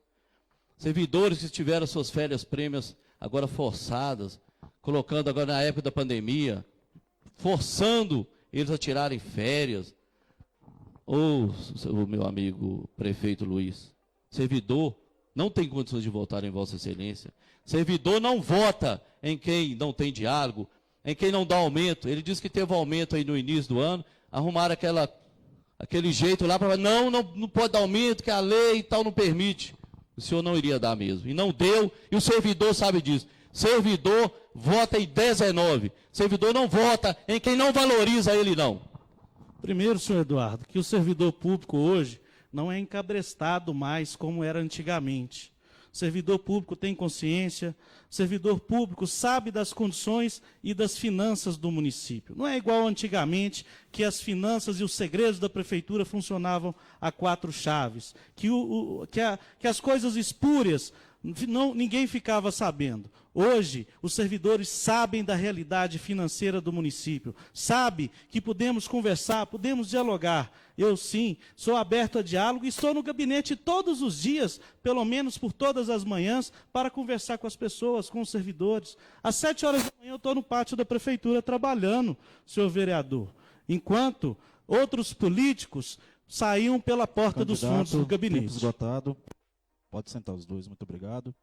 Servidores que tiveram suas férias prêmios agora forçadas, colocando agora na época da pandemia, forçando eles a tirarem férias. Ô, meu amigo prefeito Luiz, servidor não tem condições de votar em Vossa Excelência. Servidor não vota em quem não tem diálogo, em quem não dá aumento. Ele disse que teve aumento aí no início do ano, arrumaram aquele jeito lá para não pode dar aumento, que a lei e tal não permite. O senhor não iria dar mesmo. E não deu, e o servidor sabe disso. Servidor vota em 19. Servidor não vota em quem não valoriza ele, não. Primeiro, senhor Eduardo, que o servidor público hoje não é encabrestado mais como era antigamente. O servidor público tem consciência, o servidor público sabe das condições e das finanças do município. Não é igual antigamente, que as finanças e os segredos da prefeitura funcionavam a 4 chaves, que as coisas espúrias ninguém ficava sabendo. Hoje, os servidores sabem da realidade financeira do município, sabem que podemos conversar, podemos dialogar. Eu, sim, sou aberto a diálogo e estou no gabinete todos os dias, pelo menos por todas as manhãs, para conversar com as pessoas, com os servidores. Às 7 horas da manhã eu estou no pátio da prefeitura trabalhando, senhor vereador, enquanto outros políticos saíam pela porta dos fundos do gabinete. Tempo esgotado. Pode sentar os dois, muito obrigado.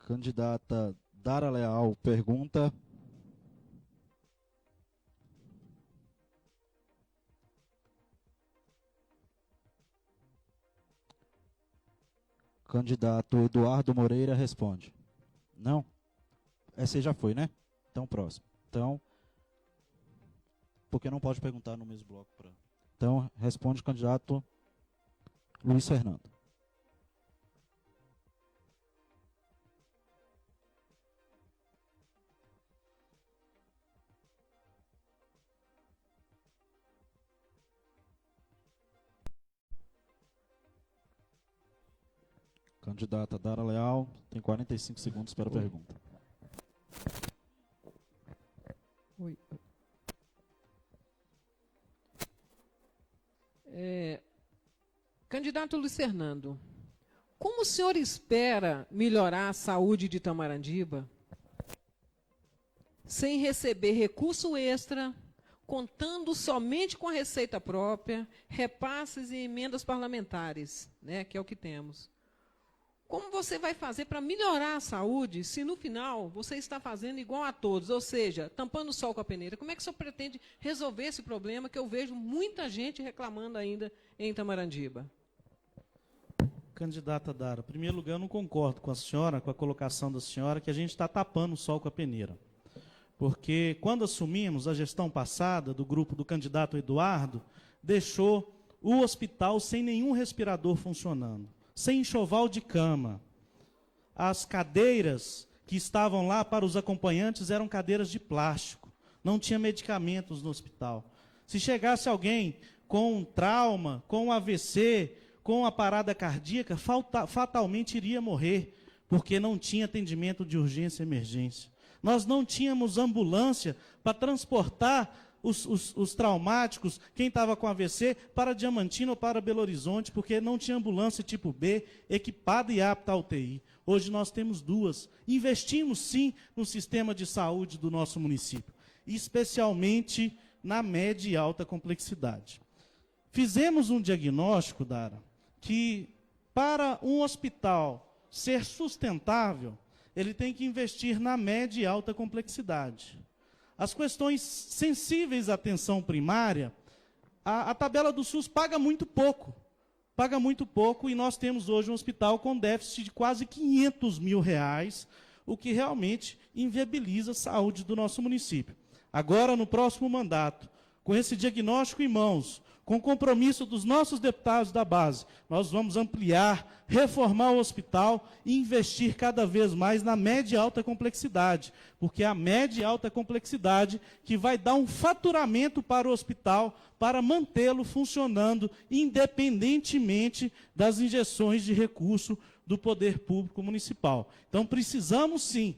Candidata Dara Leal, pergunta. Candidato Eduardo Moreira responde. Não? Essa aí já foi, né? Então, próximo. Então, porque não pode perguntar no mesmo bloco. Então, responde o candidato Luiz Fernando. Candidata Dara Leal, tem 45 segundos para a pergunta. Oi. Candidato Luiz Fernando, como o senhor espera melhorar a saúde de Itamarandibá sem receber recurso extra, contando somente com a receita própria, repasses e emendas parlamentares, né, que é o que temos? Como você vai fazer para melhorar a saúde se, no final, você está fazendo igual a todos, ou seja, tampando o sol com a peneira? Como é que o senhor pretende resolver esse problema que eu vejo muita gente reclamando ainda em Itamarandibá? Candidata Dara, em primeiro lugar, eu não concordo com a senhora, com a colocação da senhora, que a gente está tapando o sol com a peneira. Porque, quando assumimos a gestão passada do grupo do candidato Eduardo, deixou o hospital sem nenhum respirador funcionando, sem enxoval de cama. As cadeiras que estavam lá para os acompanhantes eram cadeiras de plástico. Não tinha medicamentos no hospital. Se chegasse alguém com um trauma, com um AVC, com uma parada cardíaca, fatalmente iria morrer, porque não tinha atendimento de urgência e emergência. Nós não tínhamos ambulância para transportar os traumáticos, quem estava com AVC, para Diamantina ou para Belo Horizonte, porque não tinha ambulância tipo B, equipada e apta à UTI. Hoje nós temos duas. Investimos, sim, no sistema de saúde do nosso município, especialmente na média e alta complexidade. Fizemos um diagnóstico, Dara, que para um hospital ser sustentável, ele tem que investir na média e alta complexidade. As questões sensíveis à atenção primária, a tabela do SUS paga muito pouco, e nós temos hoje um hospital com déficit de quase R$500 mil, o que realmente inviabiliza a saúde do nosso município. Agora, no próximo mandato, com esse diagnóstico em mãos, com o compromisso dos nossos deputados da base, nós vamos ampliar, reformar o hospital e investir cada vez mais na média e alta complexidade, porque é a média e alta complexidade que vai dar um faturamento para o hospital, para mantê-lo funcionando, independentemente das injeções de recurso do poder público municipal. Então, precisamos, sim,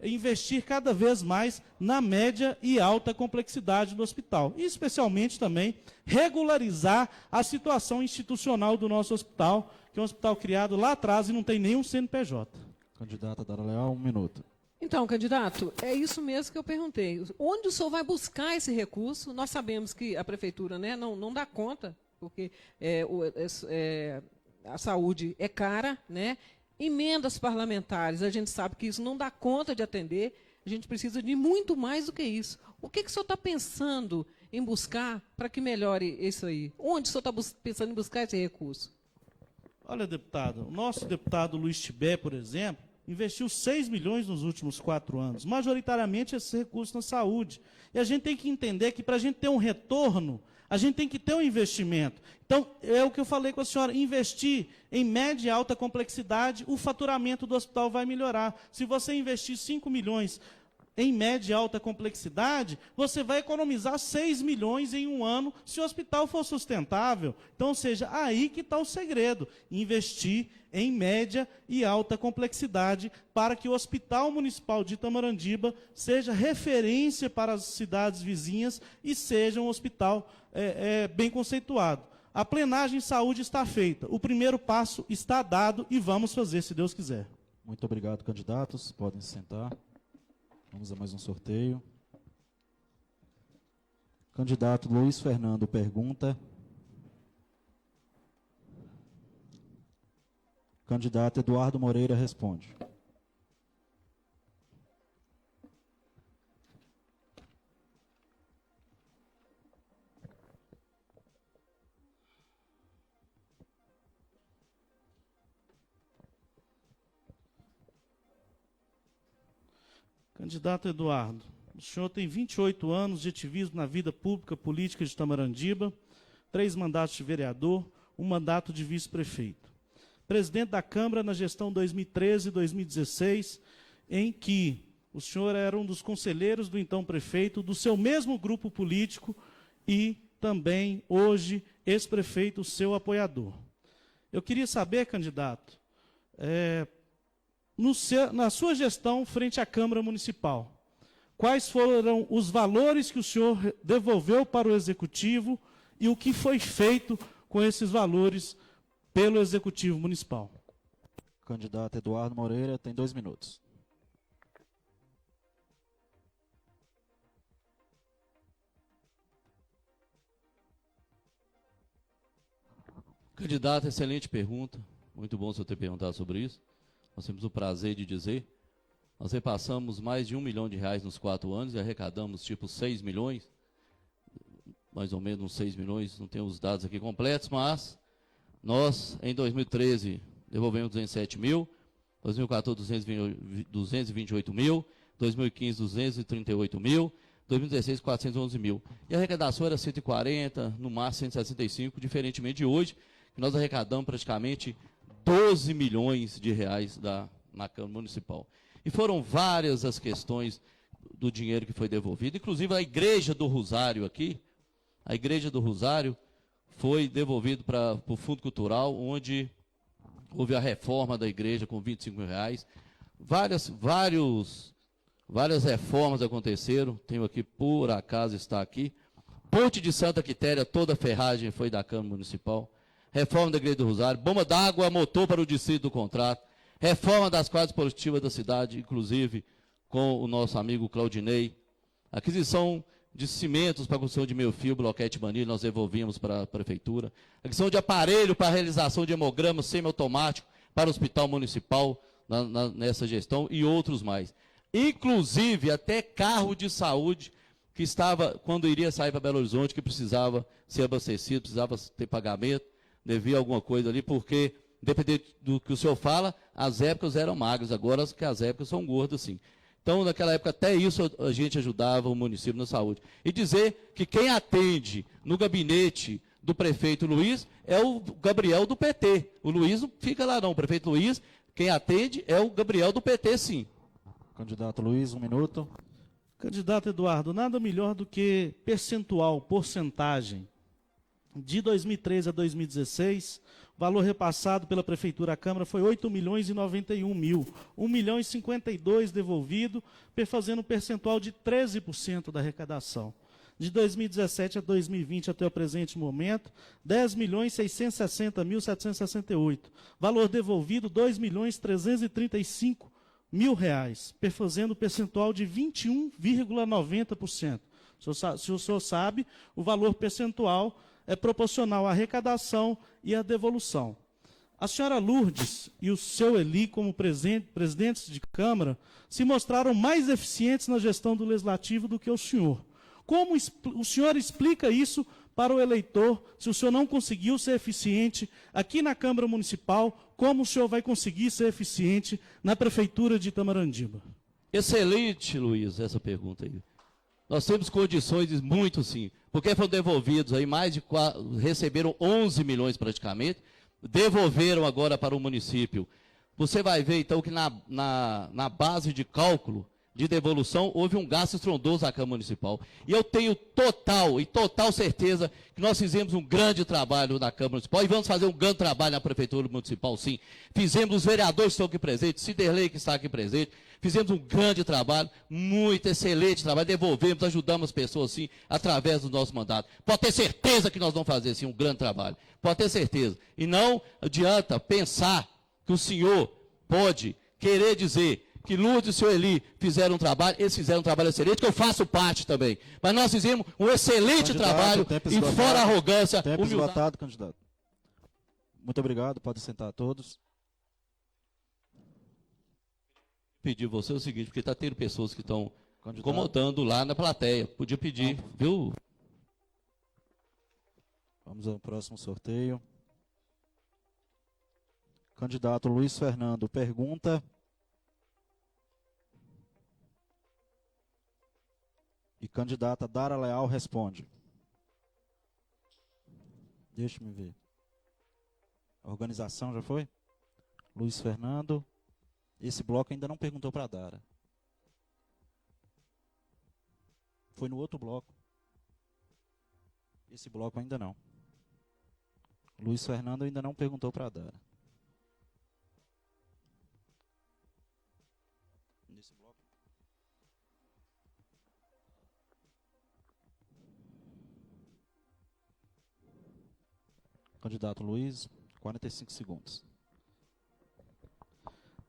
investir cada vez mais na média e alta complexidade do hospital. E, especialmente, também, regularizar a situação institucional do nosso hospital, que é um hospital criado lá atrás e não tem nenhum CNPJ. Candidata Dara Leal, 1 minuto. Então, candidato, é isso mesmo que eu perguntei. Onde o senhor vai buscar esse recurso? Nós sabemos que a prefeitura, não dá conta, porque a saúde é cara, Emendas parlamentares, a gente sabe que isso não dá conta de atender, a gente precisa de muito mais do que isso. O que o senhor está pensando em buscar para que melhore isso aí? Onde o senhor está pensando em buscar esse recurso? Olha, deputado, o nosso deputado Luiz Tibé, por exemplo, investiu 6 milhões nos últimos 4 anos, majoritariamente esse recurso na saúde. E a gente tem que entender que para a gente ter um retorno, a gente tem que ter um investimento. Então, é o que eu falei com a senhora, investir em média e alta complexidade, o faturamento do hospital vai melhorar. Se você investir 5 milhões em média e alta complexidade, você vai economizar 6 milhões em um ano se o hospital for sustentável. Então, ou seja, aí que está o segredo, investir em média e alta complexidade para que o Hospital Municipal de Itamarandibá seja referência para as cidades vizinhas e seja um hospital bem conceituado. A plenagem em saúde está feita, o primeiro passo está dado e vamos fazer, se Deus quiser. Muito obrigado, candidatos. Podem se sentar. Vamos a mais um sorteio. Candidato Luiz Fernando pergunta. Candidato Eduardo Moreira responde. Candidato Eduardo, o senhor tem 28 anos de ativismo na vida pública política de Itamarandibá, 3 mandatos de vereador, 1 mandato de vice-prefeito. Presidente da Câmara na gestão 2013 e 2016, em que o senhor era um dos conselheiros do então prefeito, do seu mesmo grupo político e também, hoje, ex-prefeito, seu apoiador. Eu queria saber, candidato, na sua gestão frente à Câmara Municipal, quais foram os valores que o senhor devolveu para o Executivo e o que foi feito com esses valores pelo Executivo Municipal? Candidato Eduardo Moreira tem 2 minutos. Candidato, excelente pergunta. Muito bom o senhor ter perguntado sobre isso. Nós temos o prazer de dizer, nós repassamos mais de R$1 milhão nos 4 anos e arrecadamos tipo 6 milhões, mais ou menos uns 6 milhões, não tenho os dados aqui completos, mas nós, em 2013, devolvemos 207 mil, 2014, 228 mil, 2015, 238 mil, 2016, 411 mil. E a arrecadação era 140, no máximo 165, diferentemente de hoje, que nós arrecadamos praticamente 12 milhões de reais na Câmara Municipal. E foram várias as questões do dinheiro que foi devolvido, inclusive a Igreja do Rosário aqui, a Igreja do Rosário foi devolvido para o Fundo Cultural, onde houve a reforma da igreja com 25 mil reais. Várias reformas aconteceram, tenho aqui, por acaso está aqui. Ponte de Santa Quitéria, toda a ferragem foi da Câmara Municipal. Reforma da Igreja do Rosário, bomba d'água, motor para o distrito do contrato. Reforma das quadras esportivas da cidade, inclusive com o nosso amigo Claudinei. Aquisição de cimentos para a construção de meio-fio, bloquete manilha, nós devolvimos para a prefeitura. Aquisição de aparelho para a realização de hemograma semiautomático para o hospital municipal nessa gestão e outros mais. Inclusive até carro de saúde que estava, quando iria sair para Belo Horizonte, que precisava ser abastecido, precisava ter pagamento, devia alguma coisa ali, porque, dependendo do que o senhor fala, as épocas eram magras, agora que as épocas são gordas, sim. Então, naquela época, até isso a gente ajudava o município na saúde. E dizer que quem atende no gabinete do prefeito Luiz é o Gabriel do PT. O Luiz não fica lá não, o prefeito Luiz, quem atende é o Gabriel do PT, sim. Candidato Luiz, 1 minuto. Candidato Eduardo, nada melhor do que percentual, porcentagem. De 2013 a 2016, o valor repassado pela Prefeitura à Câmara foi 8 milhões e 91 mil. 1 milhão e 52 devolvido, fazendo um percentual de 13% da arrecadação. De 2017 a 2020 até o presente momento, 10 milhões 660 mil 768. Valor devolvido, 2 milhões 335 mil reais, perfazendo o percentual de 21,90%. Se o senhor sabe, o valor percentual é proporcional à arrecadação e à devolução. A senhora Lourdes e o seu Eli, como presidentes de Câmara, se mostraram mais eficientes na gestão do Legislativo do que o senhor. Como o senhor explica isso para o eleitor, se o senhor não conseguiu ser eficiente aqui na Câmara Municipal, como o senhor vai conseguir ser eficiente na Prefeitura de Itamarandima? Excelente, Luiz, essa pergunta aí. Nós temos condições muito, sim, porque foram devolvidos aí receberam 11 milhões praticamente, devolveram agora para o município. Você vai ver, então, que na base de cálculo de devolução, houve um gasto estrondoso à Câmara Municipal. E eu tenho total certeza que nós fizemos um grande trabalho na Câmara Municipal e vamos fazer um grande trabalho na Prefeitura Municipal, sim. Fizemos, os vereadores que estão aqui presentes, Ciderley que está aqui presente, fizemos um grande trabalho, muito excelente trabalho, devolvemos, ajudamos as pessoas, sim, através do nosso mandato. Pode ter certeza que nós vamos fazer, sim, um grande trabalho. Pode ter certeza. E não adianta pensar que o senhor pode querer dizer que Lourdes e o senhor Eli fizeram um trabalho, eles fizeram um trabalho excelente, que eu faço parte também. Mas nós fizemos um excelente trabalho e fora a arrogância, tempo humildade. esgotado, candidato. Muito obrigado, pode sentar todos. Pedir você o seguinte, porque está tendo pessoas que estão incomodando lá na plateia. Podia pedir, viu? Vamos ao próximo sorteio. Candidato Luiz Fernando pergunta. E candidata Dara Leal responde. Deixa-me ver. A organização já foi? Luiz Fernando. Esse bloco ainda não perguntou para a Dara. Foi no outro bloco. Esse bloco ainda não. Luiz Fernando ainda não perguntou para a Dara. Candidato Luiz, 45 segundos.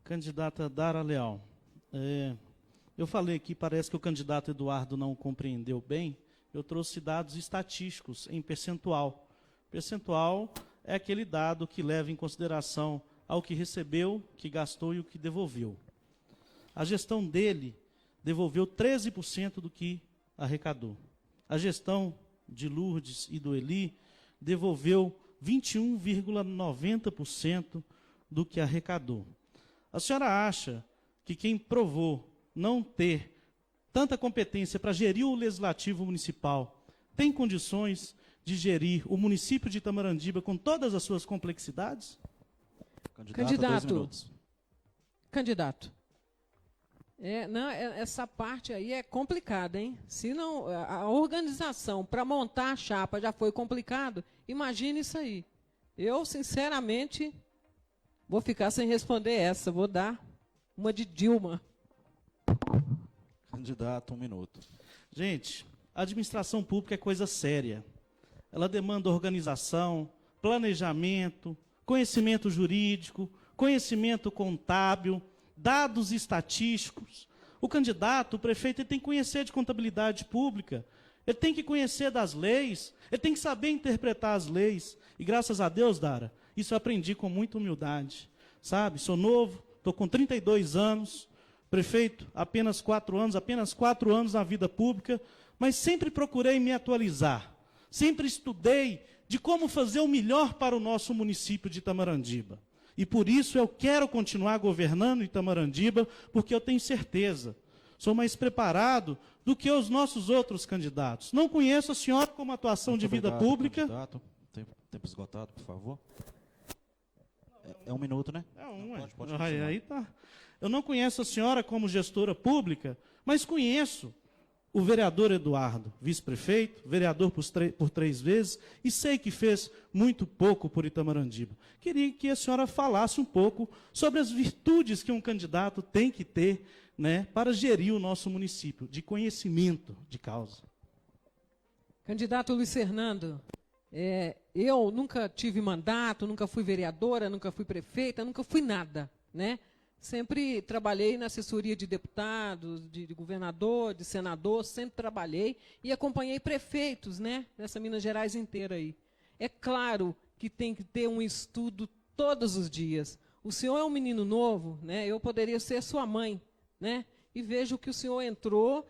Candidata Dara Leal, eu falei que parece que o candidato Eduardo não compreendeu bem. Eu trouxe dados estatísticos em percentual. Percentual é aquele dado que leva em consideração ao que recebeu, que gastou e o que devolveu. A gestão dele devolveu 13% do que arrecadou. A gestão de Lourdes e do Eli devolveu 21,90% do que arrecadou. A senhora acha que quem provou não ter tanta competência para gerir o legislativo municipal tem condições de gerir o município de Itamarandiba com todas as suas complexidades? Candidato, 2 minutos. Candidato. Essa parte aí é complicada, hein? Se não, a organização para montar a chapa já foi complicado, imagine isso aí. Eu, sinceramente, vou ficar sem responder essa. Vou dar uma de Dilma. Candidato, 1 minuto. Gente, a administração pública é coisa séria. Ela demanda organização, planejamento, conhecimento jurídico, conhecimento contábil, dados estatísticos. O candidato, o prefeito, ele tem que conhecer de contabilidade pública, ele tem que conhecer das leis, ele tem que saber interpretar as leis. E graças a Deus, Dara, isso eu aprendi com muita humildade. Sabe, sou novo, estou com 32 anos, prefeito, apenas 4 anos na vida pública, mas sempre procurei me atualizar, sempre estudei de como fazer o melhor para o nosso município de Itamarandiba. E por isso eu quero continuar governando Itamarandiba, porque eu tenho certeza, sou mais preparado do que os nossos outros candidatos. Não conheço a senhora como atuação de vida pública. Candidato. Tempo esgotado, por favor. É 1 minuto, né? É um, Não, pode aí tá. Eu não conheço a senhora como gestora pública, mas conheço o vereador Eduardo, vice-prefeito, vereador por 3 vezes, e sei que fez muito pouco por Itamarandiba. Queria que a senhora falasse um pouco sobre as virtudes que um candidato tem que ter, né, para gerir o nosso município, de conhecimento de causa. Candidato Luiz Fernando, eu nunca tive mandato, nunca fui vereadora, nunca fui prefeita, nunca fui nada, né? Sempre trabalhei na assessoria de deputados, de governador, de senador, sempre trabalhei e acompanhei prefeitos, né, nessa Minas Gerais inteira aí. É claro que tem que ter um estudo todos os dias. O senhor é um menino novo, né, eu poderia ser sua mãe, né, e vejo que o senhor entrou,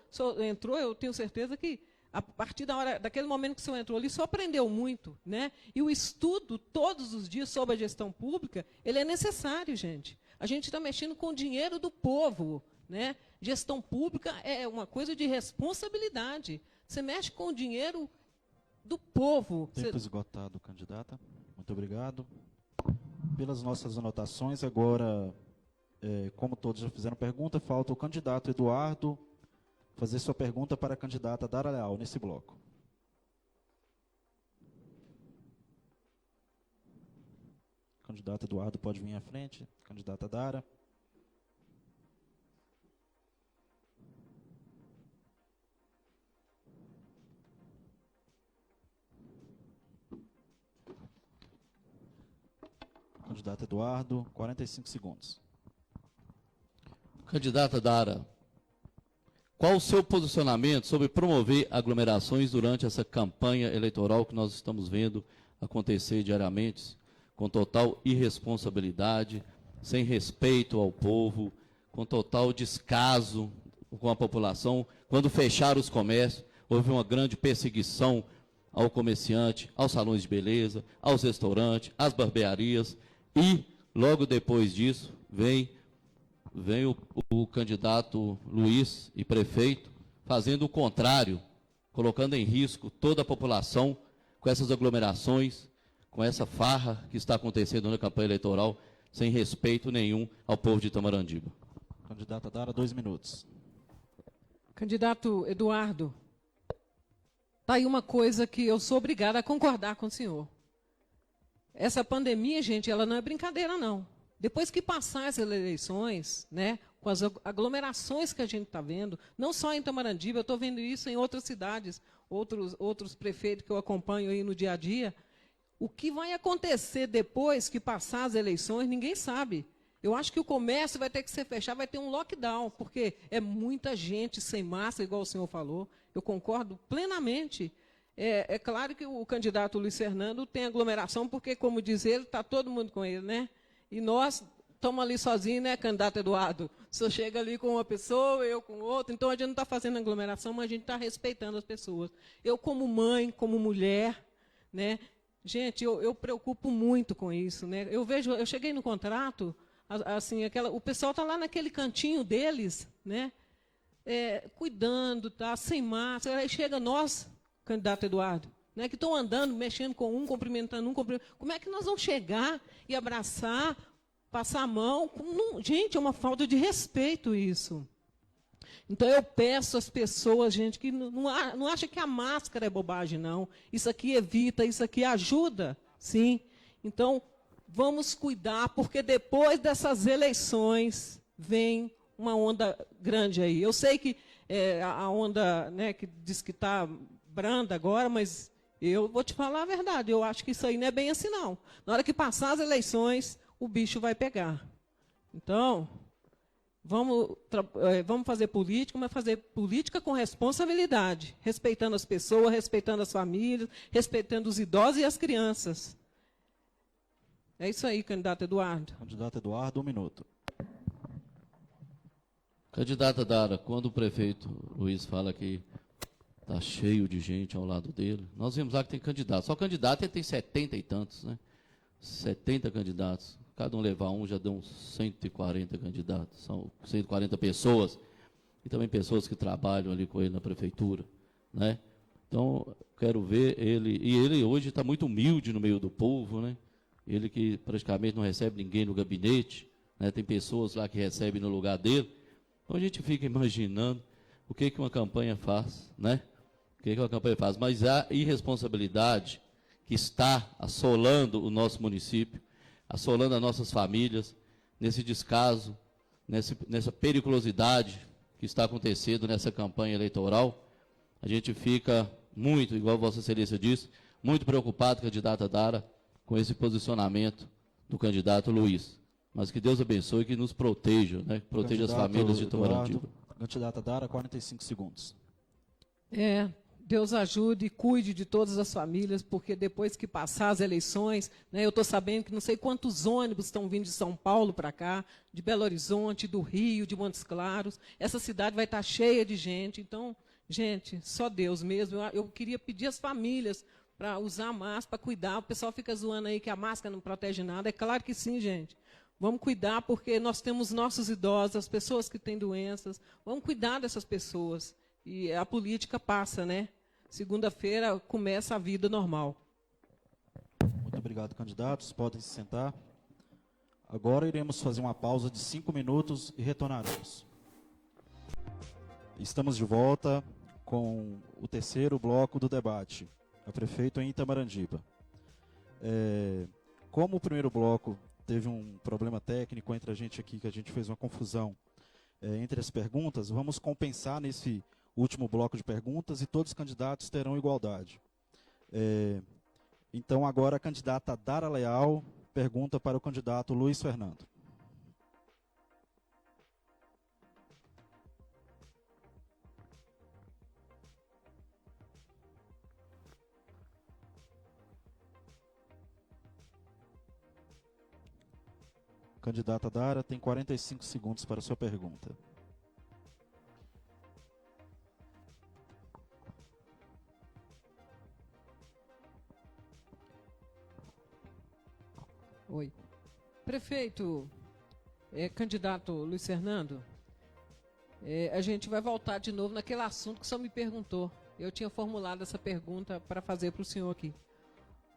eu tenho certeza que a partir daquele momento que o senhor entrou ali, só aprendeu muito, né, e o estudo todos os dias sobre a gestão pública, ele é necessário, gente. A gente está mexendo com o dinheiro do povo, né? Gestão pública é uma coisa de responsabilidade. Você mexe com o dinheiro do povo. Tempo esgotado, candidata. Muito obrigado. Pelas nossas anotações, agora, como todos já fizeram pergunta, falta o candidato Eduardo fazer sua pergunta para a candidata Dara Leal nesse bloco. Candidato Eduardo pode vir à frente. Candidata Dara. Candidato Eduardo, 45 segundos. Candidata Dara, qual o seu posicionamento sobre promover aglomerações durante essa campanha eleitoral que nós estamos vendo acontecer diariamente, com total irresponsabilidade, sem respeito ao povo, com total descaso com a população? Quando fecharam os comércios, houve uma grande perseguição ao comerciante, aos salões de beleza, aos restaurantes, às barbearias, e logo depois disso vem o candidato Luiz e prefeito fazendo o contrário, colocando em risco toda a população com essas aglomerações, com essa farra que está acontecendo na campanha eleitoral, sem respeito nenhum ao povo de Itamarandiba. Candidata Dara, 2 minutos. Candidato Eduardo, está aí uma coisa que eu sou obrigada a concordar com o senhor. Essa pandemia, gente, ela não é brincadeira, não. Depois que passar essas eleições, né, com as aglomerações que a gente está vendo, não só em Itamarandiba, eu estou vendo isso em outras cidades, outros prefeitos que eu acompanho aí no dia a dia, O que vai acontecer depois que passar as eleições, ninguém sabe. Eu acho que o comércio vai ter que ser fechado, vai ter um lockdown, porque é muita gente sem máscara, igual o senhor falou. Eu concordo plenamente. É claro que o candidato Luiz Fernando tem aglomeração, porque, como diz ele, está todo mundo com ele, né? E nós estamos ali sozinhos, né, candidato Eduardo? O senhor chega ali com uma pessoa, eu com outra, então a gente não está fazendo aglomeração, mas a gente está respeitando as pessoas. Eu, como mãe, como mulher, né? Gente, eu preocupo muito com isso, né? Eu cheguei no contrato, assim, o pessoal está lá naquele cantinho deles, né? Cuidando, tá, sem máscara. Aí chega nós, candidato Eduardo, né, que estão andando, mexendo com um, cumprimentando um, como é que nós vamos chegar e abraçar, passar a mão? Gente, é uma falta de respeito isso. Então, eu peço às pessoas, gente, que não acha que a máscara é bobagem, não. Isso aqui evita, isso aqui ajuda, sim. Então, vamos cuidar, porque depois dessas eleições vem uma onda grande aí. Eu sei que a onda, né, que diz que está branda agora, mas eu vou te falar a verdade. Eu acho que isso aí não é bem assim, não. Na hora que passar as eleições, o bicho vai pegar. Então, vamos fazer política, mas fazer política com responsabilidade, respeitando as pessoas, respeitando as famílias, respeitando os idosos e as crianças. É isso aí, candidato Eduardo. Candidato Eduardo, 1 minuto. Candidata Dara, quando o prefeito Luiz fala que está cheio de gente ao lado dele, nós vimos lá que tem candidato. Só candidato ele tem 70 e tantos, né? 70 candidatos. Cada um levar um já deu uns 140 candidatos. São 140 pessoas. E também pessoas que trabalham ali com ele na prefeitura, né? Então, quero ver ele. E ele hoje está muito humilde no meio do povo, né? Ele que praticamente não recebe ninguém no gabinete, né? Tem pessoas lá que recebem no lugar dele. Então a gente fica imaginando o que uma campanha faz, né? O que uma campanha faz. Mas a irresponsabilidade que está assolando o nosso município, assolando as nossas famílias, nesse descaso, nessa periculosidade que está acontecendo nessa campanha eleitoral, a gente fica muito, igual Vossa Excelência disse, muito preocupado, candidata Dara, com esse posicionamento do candidato Luiz. Mas que Deus abençoe e que nos proteja, né? Que proteja as famílias de Tamarandiba. Candidata Dara, 45 segundos. Deus ajude e cuide de todas as famílias, porque depois que passar as eleições, né, eu estou sabendo que não sei quantos ônibus estão vindo de São Paulo para cá, de Belo Horizonte, do Rio, de Montes Claros. Essa cidade vai estar cheia de gente. Então, gente, só Deus mesmo. Eu queria pedir às famílias para usar máscara, para cuidar. O pessoal fica zoando aí que a máscara não protege nada. É claro que sim, gente. Vamos cuidar, porque nós temos nossos idosos, as pessoas que têm doenças. Vamos cuidar dessas pessoas. E a política passa, né? Segunda-feira começa a vida normal. Muito obrigado, candidatos. Podem se sentar. Agora iremos fazer uma pausa de 5 minutos e retornaremos. Estamos de volta com o terceiro bloco do debate. A prefeito em Itamarandiba. Como o primeiro bloco teve um problema técnico entre a gente aqui, que a gente fez uma confusão entre as perguntas, vamos compensar nesse último bloco de perguntas e todos os candidatos terão igualdade. Então, agora a candidata Dara Leal pergunta para o candidato Luiz Fernando. Candidata Dara tem 45 segundos para a sua pergunta. Oi. Prefeito, candidato Luiz Fernando, a gente vai voltar de novo naquele assunto que o senhor me perguntou. Eu tinha formulado essa pergunta para fazer para o senhor aqui.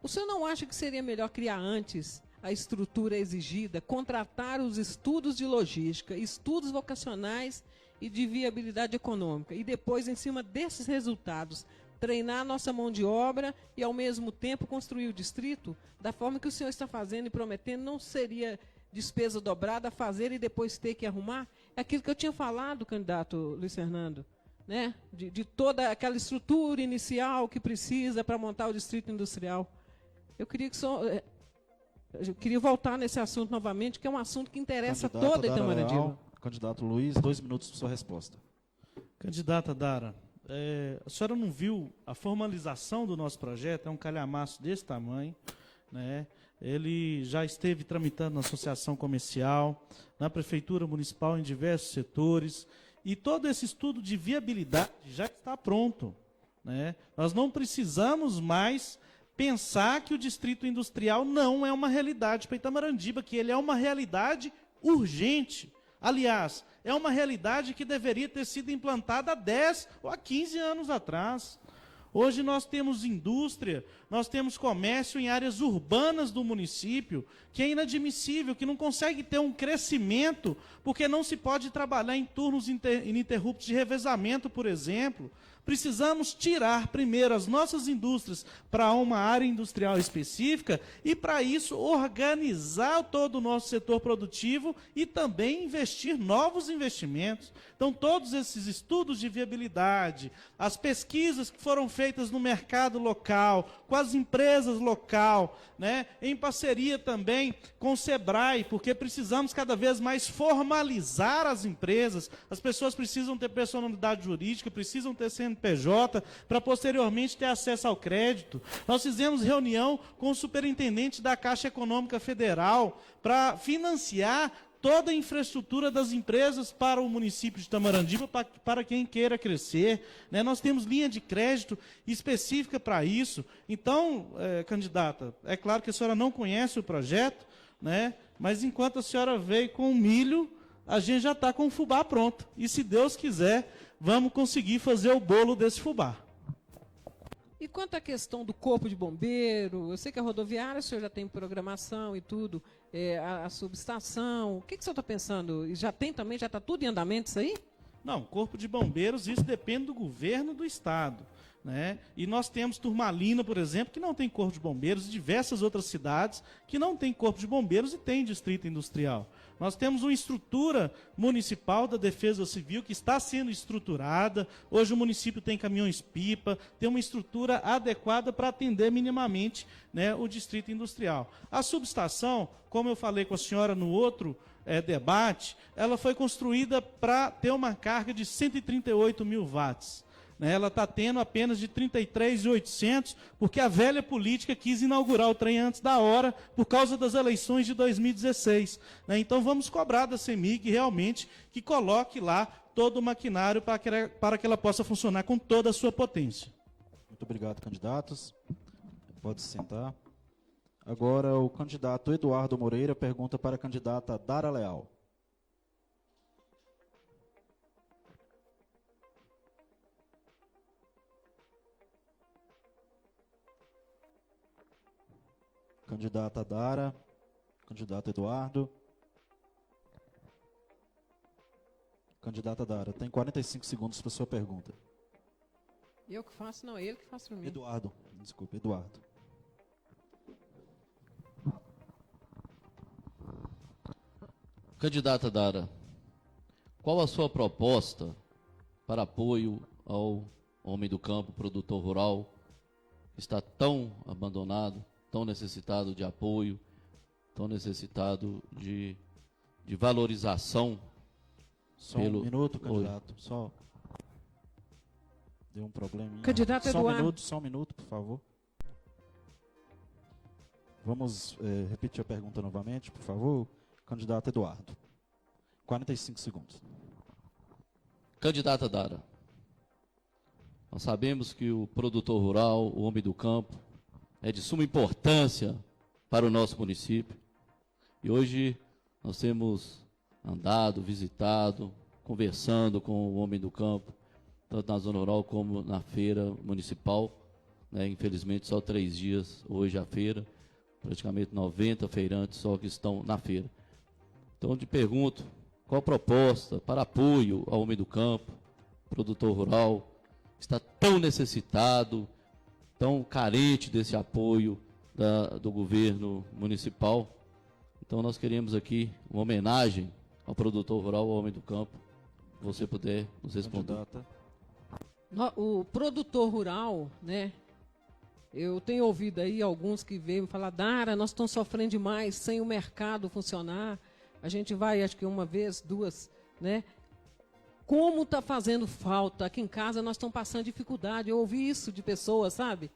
O senhor não acha que seria melhor criar antes a estrutura exigida, contratar os estudos de logística, estudos vocacionais e de viabilidade econômica, e depois, em cima desses resultados, treinar a nossa mão de obra e, ao mesmo tempo, construir o distrito? Da forma que o senhor está fazendo e prometendo, não seria despesa dobrada fazer e depois ter que arrumar? É aquilo que eu tinha falado, candidato Luiz Fernando, né? De toda aquela estrutura inicial que precisa para montar o distrito industrial. Eu queria que só... eu queria voltar nesse assunto novamente, que é um assunto que interessa Candidata toda Dara Itamaradiba. Leal, candidato Luiz, 2 minutos para sua resposta. Candidata Dara, a senhora não viu a formalização do nosso projeto? É um calhamaço desse tamanho, né? Ele já esteve tramitando na associação comercial, na prefeitura municipal, em diversos setores, e todo esse estudo de viabilidade já está pronto, né? Nós não precisamos mais pensar que o distrito industrial não é uma realidade para Itamarandibá, que ele é uma realidade urgente. Aliás, é uma realidade que deveria ter sido implantada há 10 ou há 15 anos atrás. Hoje nós temos indústria, nós temos comércio em áreas urbanas do município, que é inadmissível, que não consegue ter um crescimento, porque não se pode trabalhar em turnos ininterruptos de revezamento, por exemplo. Precisamos tirar primeiro as nossas indústrias para uma área industrial específica e, para isso, organizar todo o nosso setor produtivo e também investir novos investimentos. Então, todos esses estudos de viabilidade, as pesquisas que foram feitas no mercado local, com as empresas local, né, em parceria também com o SEBRAE, porque precisamos cada vez mais formalizar as empresas, as pessoas precisam ter personalidade jurídica, precisam ter CNPJ, para posteriormente ter acesso ao crédito. Nós fizemos reunião com o superintendente da Caixa Econômica Federal para financiar toda a infraestrutura das empresas para o município de Itamarandibá, para quem queira crescer, né? Nós temos linha de crédito específica para isso. Então, candidata, é claro que a senhora não conhece o projeto, né? Mas enquanto a senhora veio com o milho, a gente já está com o fubá pronto. E se Deus quiser, vamos conseguir fazer o bolo desse fubá. E quanto à questão do corpo de bombeiro, eu sei que a rodoviária o senhor já tem programação e tudo, a subestação, o que o senhor está pensando? E já tem também, já está tudo em andamento isso aí? Não, corpo de bombeiros, isso depende do governo do estado, né? E nós temos Turmalina, por exemplo, que não tem corpo de bombeiros, e diversas outras cidades que não tem corpo de bombeiros e tem distrito industrial. Nós temos uma estrutura municipal da Defesa Civil que está sendo estruturada. Hoje o município tem caminhões-pipa, tem uma estrutura adequada para atender minimamente, né, o distrito industrial. A subestação, como eu falei com a senhora no outro debate, ela foi construída para ter uma carga de 138 mil watts. Ela está tendo apenas de 33.800, porque a velha política quis inaugurar o trem antes da hora, por causa das eleições de 2016. Então vamos cobrar da CEMIG realmente que coloque lá todo o maquinário para que ela possa funcionar com toda a sua potência. Muito obrigado, candidatos. Pode se sentar. Agora o candidato Eduardo Moreira pergunta para a candidata Dara Leal. Candidata Dara, candidato Eduardo. Candidata Dara, tem 45 segundos para sua pergunta. Eu que faço? Não, ele que faz para mim. Eduardo, desculpa, Eduardo. Candidata Dara, qual a sua proposta para apoio ao homem do campo, produtor rural, que está tão abandonado, tão necessitado de apoio, tão necessitado de valorização? Só um minuto, candidato. Só deu um probleminha. Candidato Eduardo. Só um minuto, por favor. Vamos repetir a pergunta novamente, por favor. Candidato Eduardo. 45 segundos. Candidata Dara, nós sabemos que o produtor rural, o homem do campo, é de suma importância para o nosso município. E hoje nós temos andado, visitado, conversando com o homem do campo, tanto na zona rural como na feira municipal. Infelizmente, só 3 dias hoje a feira, praticamente 90 feirantes só que estão na feira. Então, eu te pergunto, qual a proposta para apoio ao homem do campo, produtor rural, que está tão necessitado, tão carente desse apoio do governo municipal? Então, nós queremos aqui uma homenagem ao produtor rural, ao homem do campo. Se você puder nos responder. Candidata. O produtor rural, né, Eu tenho ouvido aí alguns que veem falar, Dara, nós estamos sofrendo demais sem o mercado funcionar. A gente vai, acho que uma vez, duas, né? Como está fazendo falta? Aqui em casa nós estamos passando dificuldade. Eu ouvi isso de pessoas, sabe?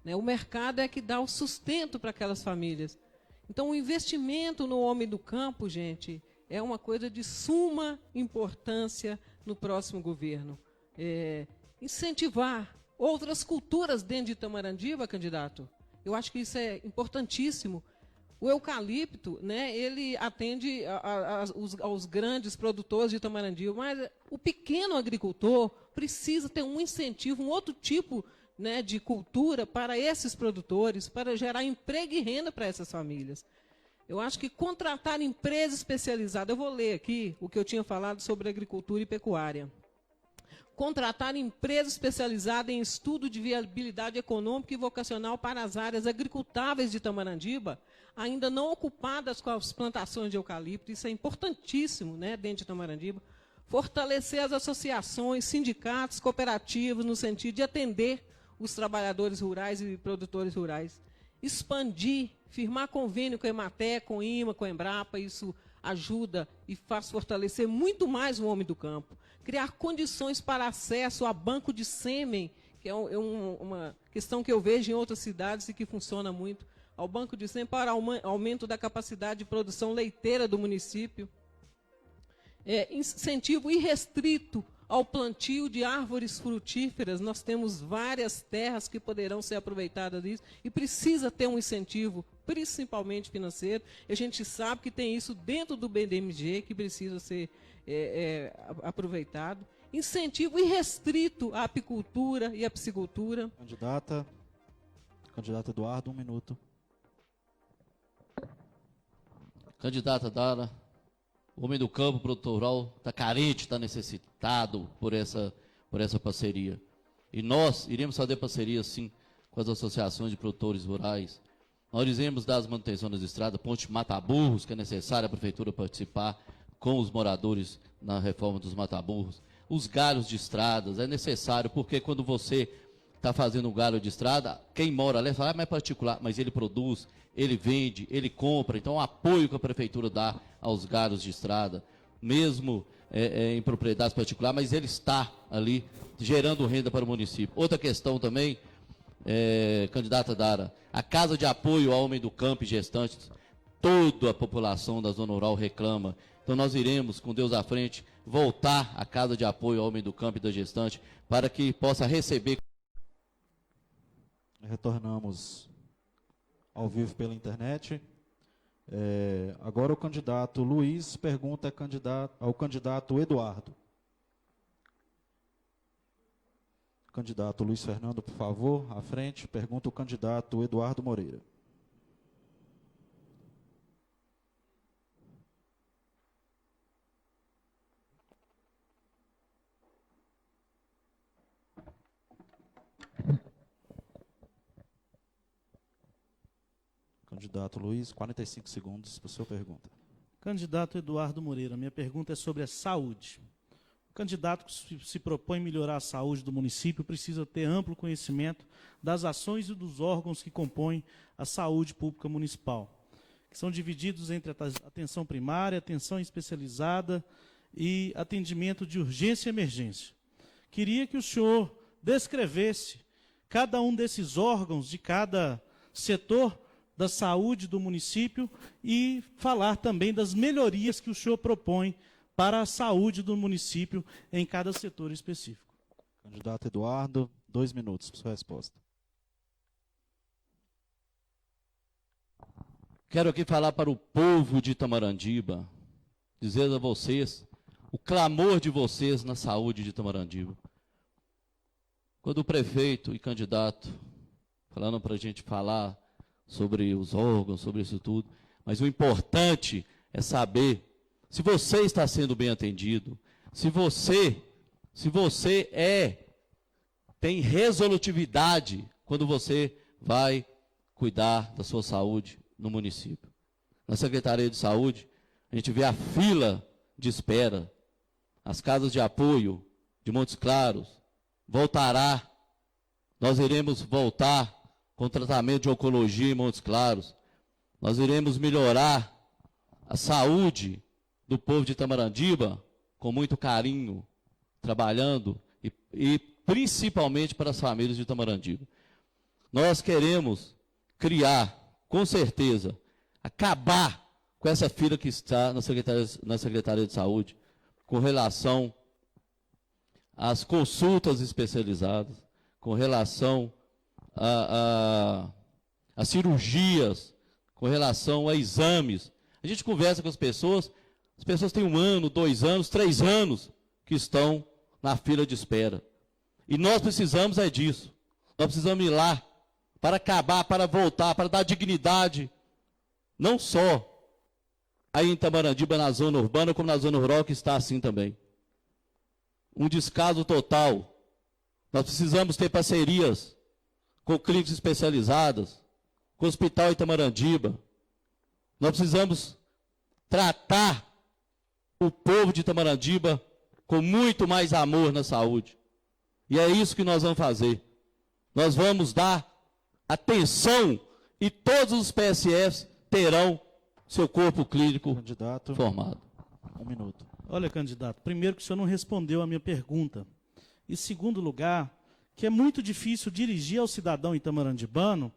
Né? O mercado é que dá o sustento para aquelas famílias. Então, o investimento no homem do campo, gente, é uma coisa de suma importância no próximo governo. Incentivar outras culturas dentro de Itamarandiba, candidato. Eu acho que isso é importantíssimo. O eucalipto, né, ele atende aos grandes produtores de Itamarandiba, mas o pequeno agricultor precisa ter um incentivo, um outro tipo, né, de cultura para esses produtores, para gerar emprego e renda para essas famílias. Eu acho que contratar empresa especializada, eu vou ler aqui o que eu tinha falado sobre agricultura e pecuária. Contratar empresa especializada em estudo de viabilidade econômica e vocacional para as áreas agricultáveis de Itamarandiba, ainda não ocupadas com as plantações de eucalipto, isso é importantíssimo, né, dentro de Itamarandiba. Fortalecer as associações, sindicatos, cooperativas, no sentido de atender os trabalhadores rurais e produtores rurais. Expandir, firmar convênio com a Emater, com a IMA, com a Embrapa, isso ajuda e faz fortalecer muito mais o homem do campo. Criar condições para acesso a banco de sêmen, que é uma questão que eu vejo em outras cidades e que funciona muito, ao banco de sêmen para aumento da capacidade de produção leiteira do município. Incentivo irrestrito ao plantio de árvores frutíferas. Nós temos várias terras que poderão ser aproveitadas disso e precisa ter um incentivo, principalmente financeiro. A gente sabe que tem isso dentro do BDMG, que precisa ser aproveitado. Incentivo irrestrito à apicultura e à piscicultura. Candidato Eduardo, 1 minuto. Candidata Dara, o homem do campo, produtor rural, está carente, está necessitado por essa parceria. E nós iremos fazer parceria, sim, com as associações de produtores rurais. Nós iremos dar as manutenções das estradas, ponte Mataburros, que é necessário a prefeitura participar com os moradores na reforma dos Mataburros. Os galhos de estradas, é necessário, porque quando você está fazendo um galho de estrada, quem mora ali fala, mas é particular, mas ele produz, ele vende, ele compra. Então, o apoio que a prefeitura dá aos galhos de estrada, mesmo em propriedades particulares, mas ele está ali gerando renda para o município. Outra questão também, candidata Dara, a casa de apoio ao homem do campo e gestantes, toda a população da zona rural reclama. Então, nós iremos, com Deus à frente, voltar à casa de apoio ao homem do campo e da gestante, para que possa receber. Retornamos ao vivo pela internet. Agora o candidato Luiz pergunta ao candidato Eduardo. Candidato Luiz Fernando, por favor, à frente. Pergunta o candidato Eduardo Moreira. Candidato Luiz, 45 segundos para a sua pergunta. Candidato Eduardo Moreira, minha pergunta é sobre a saúde. O candidato que se propõe melhorar a saúde do município precisa ter amplo conhecimento das ações e dos órgãos que compõem a saúde pública municipal, que são divididos entre atenção primária, atenção especializada e atendimento de urgência e emergência. Queria que o senhor descrevesse cada um desses órgãos de cada setor da saúde do município e falar também das melhorias que o senhor propõe para a saúde do município em cada setor específico. Candidato Eduardo, 2 minutos para sua resposta. Quero aqui falar para o povo de Itamarandiba, dizer a vocês o clamor de vocês na saúde de Itamarandiba. Quando o prefeito e candidato falando para a gente falar sobre os órgãos, sobre isso tudo, mas o importante é saber se você está sendo bem atendido, se você tem resolutividade quando você vai cuidar da sua saúde no município. Na Secretaria de Saúde, a gente vê a fila de espera, as casas de apoio de Montes Claros, voltará, nós iremos voltar com tratamento de oncologia em Montes Claros. Nós iremos melhorar a saúde do povo de Itamarandiba com muito carinho, trabalhando e principalmente para as famílias de Itamarandiba. Nós queremos criar, com certeza, acabar com essa fila que está na Secretaria de Saúde, com relação às consultas especializadas, com relação a cirurgias, com relação a exames. A gente conversa com as pessoas têm 1 ano, 2 anos, 3 anos que estão na fila de espera. E nós precisamos disso. Nós precisamos ir lá para acabar, para voltar, para dar dignidade, não só aí em Itamarandiba, na zona urbana, como na zona rural, que está assim também. Um descaso total. Nós precisamos ter parcerias com clínicas especializadas, com o Hospital Itamarandiba. Nós precisamos tratar o povo de Itamarandiba com muito mais amor na saúde. E é isso que nós vamos fazer. Nós vamos dar atenção e todos os PSFs terão seu corpo clínico formado. 1 minuto. Olha, candidato, primeiro que o senhor não respondeu a minha pergunta. E segundo lugar, que é muito difícil dirigir ao cidadão itamarandibano,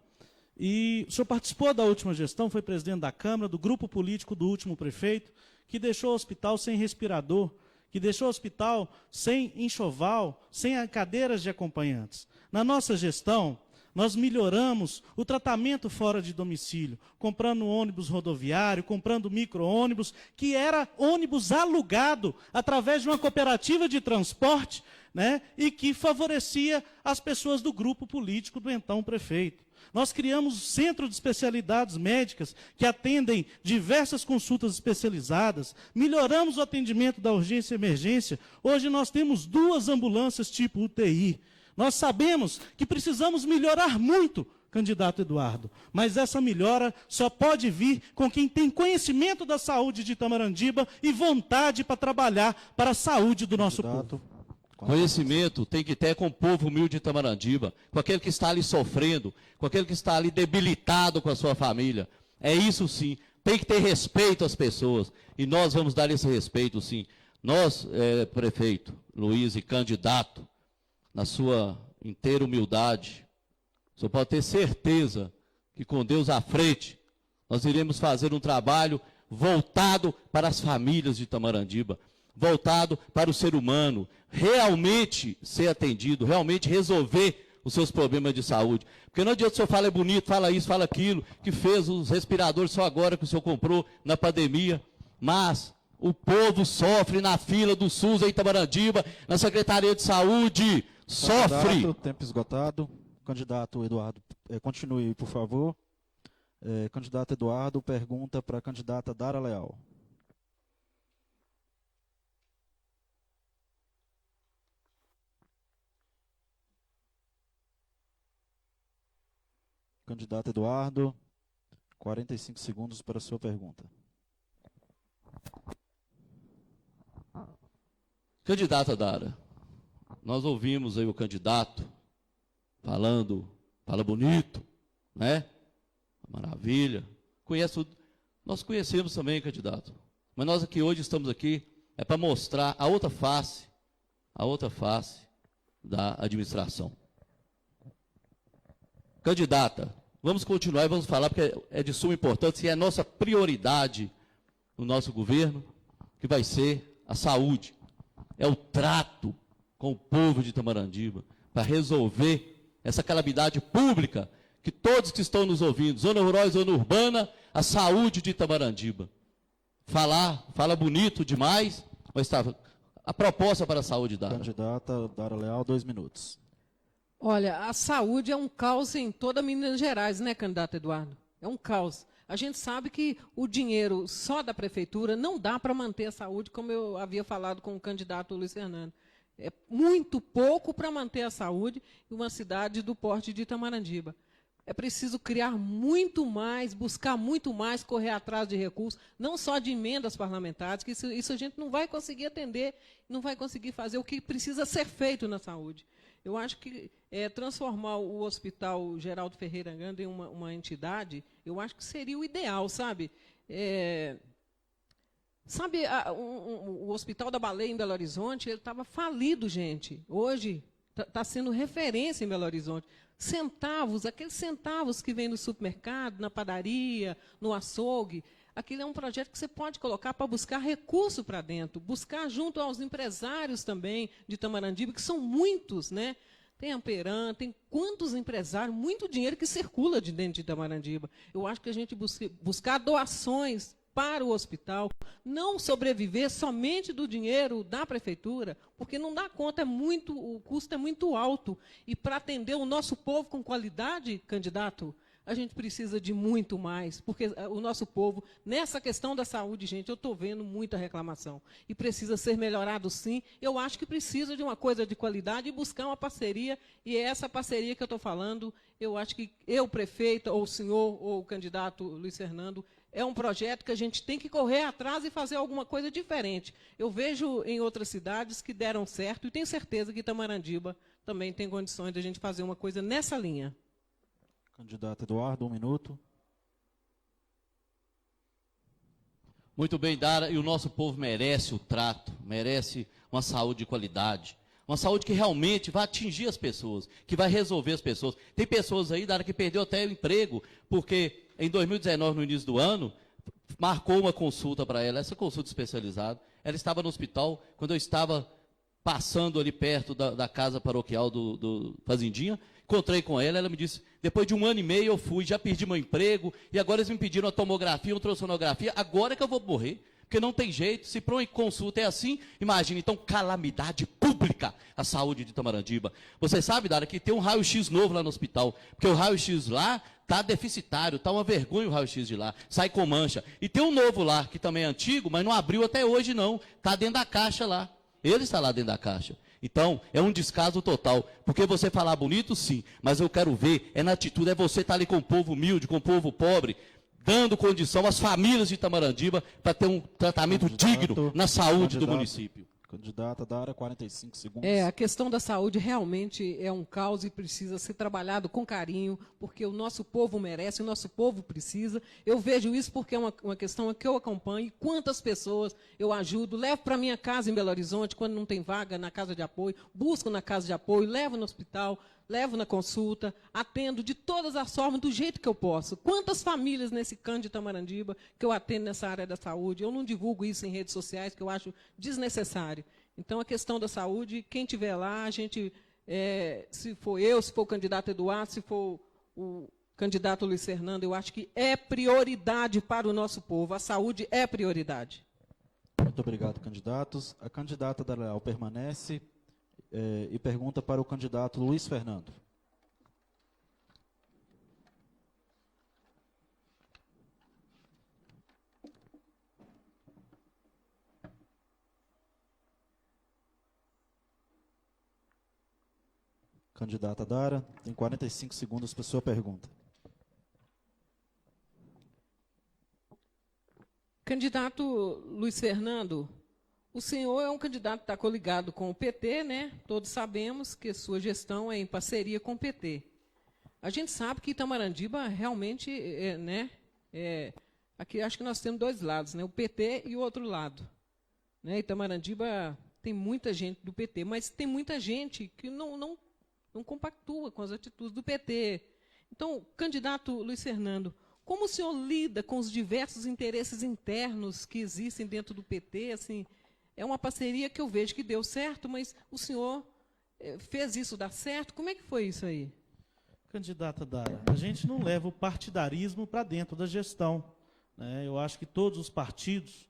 e o senhor participou da última gestão, foi presidente da Câmara, do grupo político do último prefeito, que deixou o hospital sem respirador, que deixou o hospital sem enxoval, sem cadeiras de acompanhantes. Na nossa gestão, nós melhoramos o tratamento fora de domicílio, comprando ônibus rodoviário, comprando micro-ônibus, que era ônibus alugado através de uma cooperativa de transporte, né, e que favorecia as pessoas do grupo político do então prefeito. Nós criamos o Centro de Especialidades Médicas, que atendem diversas consultas especializadas, melhoramos o atendimento da urgência e emergência. Hoje nós temos 2 ambulâncias tipo UTI. Nós sabemos que precisamos melhorar muito, candidato Eduardo, mas essa melhora só pode vir com quem tem conhecimento da saúde de Itamarandiba e vontade para trabalhar para a saúde do nosso povo. Conhecimento tem que ter com o povo humilde de Itamarandiba, com aquele que está ali sofrendo, com aquele que está ali debilitado com a sua família. É isso sim, tem que ter respeito às pessoas, e nós vamos dar esse respeito sim. Nós, prefeito Luiz e candidato, na sua inteira humildade, o senhor pode ter certeza que com Deus à frente, nós iremos fazer um trabalho voltado para as famílias de Itamarandiba, voltado para o ser humano, realmente ser atendido, realmente resolver os seus problemas de saúde. Porque não adianta o senhor falar bonito, fala isso, fala aquilo, que fez os respiradores só agora que o senhor comprou na pandemia, mas o povo sofre na fila do SUS em Itamarandiba, na Secretaria de Saúde, sofre. Candidato, tempo esgotado. Candidato Eduardo, continue, por favor. Candidato Eduardo, pergunta para a candidata Dara Leal. Candidato Eduardo, 45 segundos para a sua pergunta. Candidata Dara, nós ouvimos aí o candidato fala bonito, né? Maravilha. Nós conhecemos também, candidato. Mas nós aqui hoje estamos aqui para mostrar a outra face da administração. Candidata, vamos continuar e vamos falar, porque é de suma importância e é a nossa prioridade no nosso governo, que vai ser a saúde. É o trato com o povo de Itamarandiba, para resolver essa calamidade pública, que todos que estão nos ouvindo, zona rural e zona urbana, a saúde de Itamarandiba. Fala bonito demais, mas está a proposta para a saúde dada. Candidata Dara Leal, 2 minutos. Olha, a saúde é um caos em toda Minas Gerais, né, candidato Eduardo? É um caos. A gente sabe que o dinheiro só da prefeitura não dá para manter a saúde, como eu havia falado com o candidato Luiz Fernando. É muito pouco para manter a saúde em uma cidade do porte de Itamarandiba. É preciso criar muito mais, buscar muito mais, correr atrás de recursos, não só de emendas parlamentares, que isso a gente não vai conseguir atender, não vai conseguir fazer o que precisa ser feito na saúde. Eu acho que transformar o Hospital Geraldo Ferreira Ganda em uma entidade, eu acho que seria o ideal, sabe? O Hospital da Baleia em Belo Horizonte, ele estava falido, gente. Hoje está sendo referência em Belo Horizonte. Centavos, aqueles centavos que vêm no supermercado, na padaria, no açougue, aquilo é um projeto que você pode colocar para buscar recurso para dentro, buscar junto aos empresários também de Tamarandiba, que são muitos, né? Tem Amperan, tem quantos empresários, muito dinheiro que circula de dentro de Tamarandiba. Eu acho que a gente buscar doações para o hospital, não sobreviver somente do dinheiro da prefeitura, porque não dá conta, o custo é muito alto. E para atender o nosso povo com qualidade, candidato, a gente precisa de muito mais, porque o nosso povo, nessa questão da saúde, gente, eu estou vendo muita reclamação. E precisa ser melhorado, sim. Eu acho que precisa de uma coisa de qualidade e buscar uma parceria, e é essa parceria que eu estou falando. Eu acho que eu, prefeito, ou o senhor, ou o candidato Luiz Fernando, é um projeto que a gente tem que correr atrás e fazer alguma coisa diferente. Eu vejo em outras cidades que deram certo, e tenho certeza que Tamarandiba também tem condições de a gente fazer uma coisa nessa linha. Candidato Eduardo, 1 minuto. Muito bem, Dara, e o nosso povo merece o trato, merece uma saúde de qualidade. Uma saúde que realmente vai atingir as pessoas, que vai resolver as pessoas. Tem pessoas aí, Dara, que perdeu até o emprego, porque em 2019, no início do ano, marcou uma consulta para ela, essa consulta especializada. Ela estava no hospital, quando eu estava passando ali perto da casa paroquial do Fazendinha, encontrei com ela, ela me disse, depois de 1 ano e meio eu fui, já perdi meu emprego, e agora eles me pediram uma tomografia, uma ultrassonografia, agora é que eu vou morrer, porque não tem jeito, se para uma consulta é assim, imagina, então, calamidade pública a saúde de Tamarandiba. Você sabe, Dara, que tem um raio-x novo lá no hospital, porque o raio-x lá está deficitário, está uma vergonha o raio-x de lá, sai com mancha. E tem um novo lá, que também é antigo, mas não abriu até hoje não, está dentro da caixa lá. Ele está lá dentro da caixa. Então, é um descaso total. Porque você falar bonito, sim, mas eu quero ver, é na atitude, é você estar ali com o povo humilde, com o povo pobre, dando condição às famílias de Tamarandiba para ter um tratamento digno na saúde do município. Candidata Dara, 45 segundos. A questão da saúde realmente é um caos e precisa ser trabalhado com carinho, porque o nosso povo merece, o nosso povo precisa. Eu vejo isso porque é uma questão que eu acompanho, quantas pessoas eu ajudo, levo para minha casa em Belo Horizonte, quando não tem vaga na casa de apoio, busco na casa de apoio, levo no hospital, levo na consulta, atendo de todas as formas, do jeito que eu posso. Quantas famílias nesse canto de Tamarandiba que eu atendo nessa área da saúde? Eu não divulgo isso em redes sociais, que eu acho desnecessário. Então, a questão da saúde, quem estiver lá, a gente, se for eu, se for o candidato Eduardo, se for o candidato Luiz Fernando, eu acho que é prioridade para o nosso povo. A saúde é prioridade. Muito obrigado, candidatos. A candidata Dara Leal permanece e pergunta para o candidato Luiz Fernando. Candidata Dara, tem 45 segundos para sua pergunta. Candidato Luiz Fernando, o senhor é um candidato que está coligado com o PT, né? Todos sabemos que sua gestão é em parceria com o PT. A gente sabe que Tamarandiba realmente, aqui acho que nós temos 2 lados, né? O PT e o outro lado. Né? E Tamarandiba tem muita gente do PT, mas tem muita gente que não compactua com as atitudes do PT. Então, candidato Luiz Fernando, como o senhor lida com os diversos interesses internos que existem dentro do PT? Assim, é uma parceria que eu vejo que deu certo, mas o senhor fez isso dar certo? Como é que foi isso aí? Candidata Dara, a gente não leva o partidarismo para dentro da gestão. Né? Eu acho que todos os partidos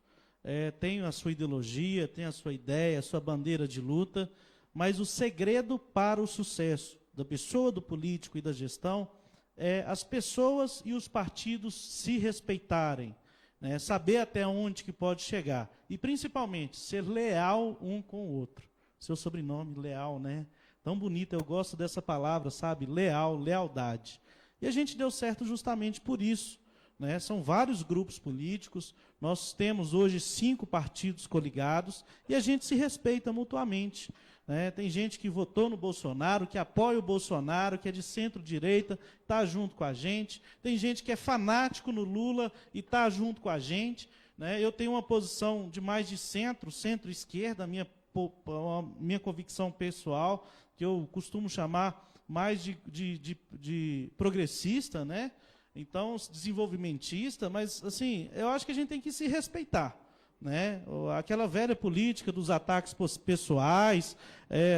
têm a sua ideologia, têm a sua ideia, a sua bandeira de luta, mas o segredo para o sucesso da pessoa, do político e da gestão é as pessoas e os partidos se respeitarem, né? Saber até onde que pode chegar e, principalmente, ser leal um com o outro. Seu sobrenome, leal, né? Tão bonito, eu gosto dessa palavra, sabe? Leal, lealdade. E a gente deu certo justamente por isso. Né? São vários grupos políticos, nós temos hoje 5 partidos coligados e a gente se respeita mutuamente. né? Tem gente que votou no Bolsonaro, que apoia o Bolsonaro, que é de centro-direita, está junto com a gente. Tem gente que é fanático no Lula e está junto com a gente, né? Eu tenho uma posição de mais de centro-esquerda, a minha convicção pessoal, que eu costumo chamar mais de progressista, né? Então, desenvolvimentista, mas, assim, eu acho que a gente tem que se respeitar, né? Aquela velha política dos ataques pessoais,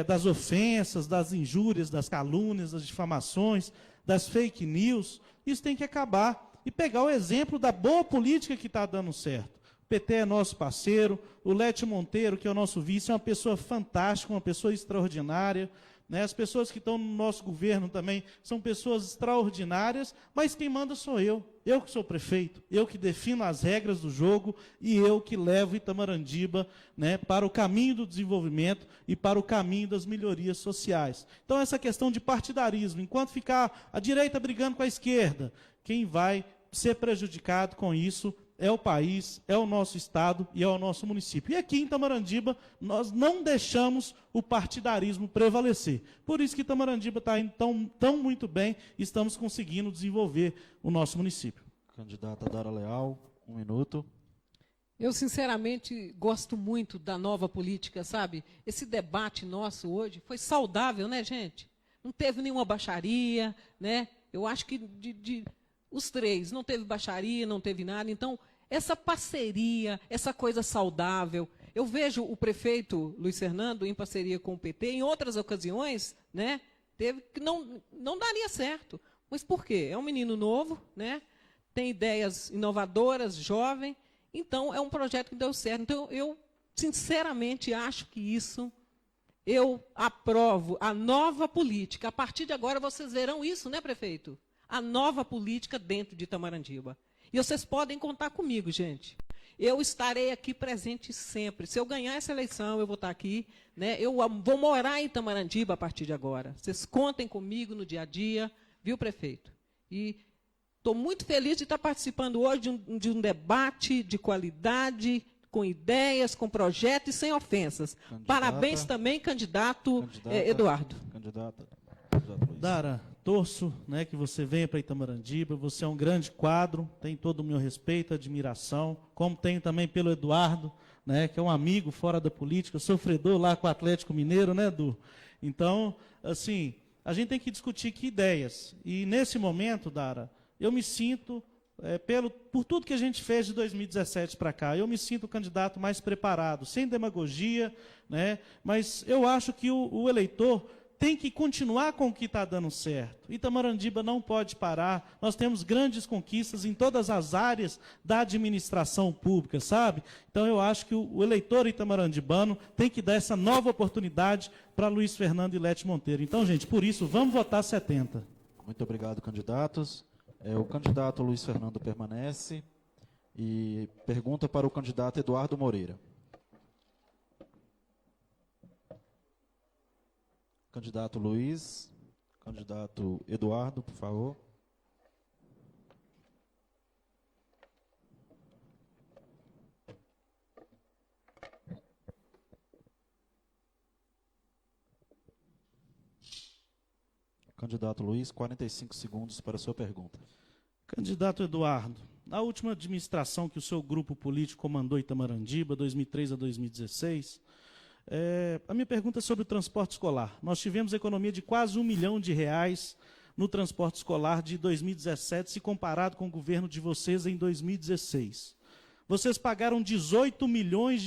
das ofensas, das injúrias, das calúnias, das difamações, das fake news, isso tem que acabar e pegar o exemplo da boa política que está dando certo. O PT é nosso parceiro, o Lete Monteiro, que é o nosso vice, é uma pessoa fantástica, uma pessoa extraordinária, né? As pessoas que estão no nosso governo também são pessoas extraordinárias, mas quem manda sou eu que sou prefeito, eu que defino as regras do jogo e eu que levo Itamarandíba, né, para o caminho do desenvolvimento e para o caminho das melhorias sociais. Então, essa questão de partidarismo, enquanto ficar a direita brigando com a esquerda, quem vai ser prejudicado com isso é o país, é o nosso estado e é o nosso município. E aqui em Itamarandíba, nós não deixamos o partidarismo prevalecer. Por isso que Itamarandíba está indo tão muito bem e estamos conseguindo desenvolver o nosso município. Candidata Dara Leal, 1 minuto. Eu, sinceramente, gosto muito da nova política, sabe? Esse debate nosso hoje foi saudável, né, gente? Não teve nenhuma baixaria, né? Eu acho que os três, não teve baixaria, não teve nada. Então, essa parceria, essa coisa saudável. Eu vejo o prefeito Luiz Fernando em parceria com o PT, em outras ocasiões, né, teve que não daria certo. Mas por quê? É um menino novo, né, tem ideias inovadoras, jovem, então é um projeto que deu certo. Então, eu sinceramente acho que isso, eu aprovo a nova política. A partir de agora vocês verão isso, né, prefeito? A nova política dentro de Itamarandíba. E vocês podem contar comigo, gente. Eu estarei aqui presente sempre. Se eu ganhar essa eleição, eu vou estar aqui, né? Eu vou morar em Itamarandíba a partir de agora. Vocês contem comigo no dia a dia, viu, prefeito? E estou muito feliz de estar participando hoje de um debate de qualidade, com ideias, com projetos e sem ofensas. Candidata, parabéns também, candidato Eduardo. Candidata Luiz. Dara, torço, né, que você venha para Itamarandíba, você é um grande quadro, tem todo o meu respeito, admiração, como tenho também pelo Eduardo, né, que é um amigo fora da política, sofredor lá com o Atlético Mineiro, né, Edu? Então, assim, a gente tem que discutir que ideias. E nesse momento, Dara, eu me sinto, por tudo que a gente fez de 2017 para cá, eu me sinto o candidato mais preparado, sem demagogia, né, mas eu acho que o eleitor tem que continuar com o que está dando certo. Itamarandíba não pode parar. Nós temos grandes conquistas em todas as áreas da administração pública, sabe? Então, eu acho que o eleitor itamarandibano tem que dar essa nova oportunidade para Luiz Fernando e Lete Monteiro. Então, gente, por isso, vamos votar 70. Muito obrigado, candidatos. O candidato Luiz Fernando permanece e pergunta para o candidato Eduardo Moreira. Candidato Luiz, candidato Eduardo, por favor. Candidato Luiz, 45 segundos para a sua pergunta. Candidato Eduardo, na última administração que o seu grupo político comandou Itamarandíba, 2003 a 2016, a minha pergunta é sobre o transporte escolar. Nós tivemos economia de quase R$1 milhão no transporte escolar de 2017, se comparado com o governo de vocês em 2016. Vocês pagaram R$18 milhões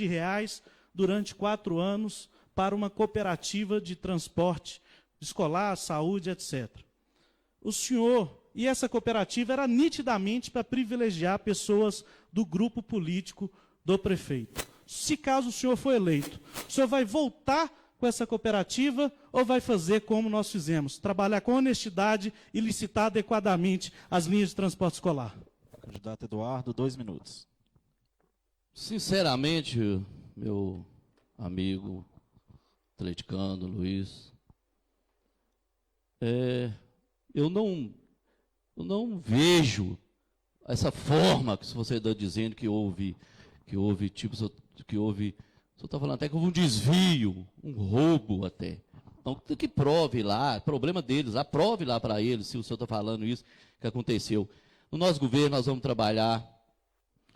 durante 4 anos para uma cooperativa de transporte escolar, saúde, etc. O senhor e essa cooperativa era nitidamente para privilegiar pessoas do grupo político do prefeito. Se caso o senhor for eleito, o senhor vai voltar com essa cooperativa ou vai fazer como nós fizemos? Trabalhar com honestidade e licitar adequadamente as linhas de transporte escolar. Candidato Eduardo, 2 minutos. Sinceramente, meu amigo atleticano, Luiz, eu não vejo essa forma que você está dizendo que houve O senhor está falando até que houve um desvio, um roubo até. Então, que prove lá, problema deles, aprove lá para eles, se o senhor está falando isso, que aconteceu. No nosso governo, nós vamos trabalhar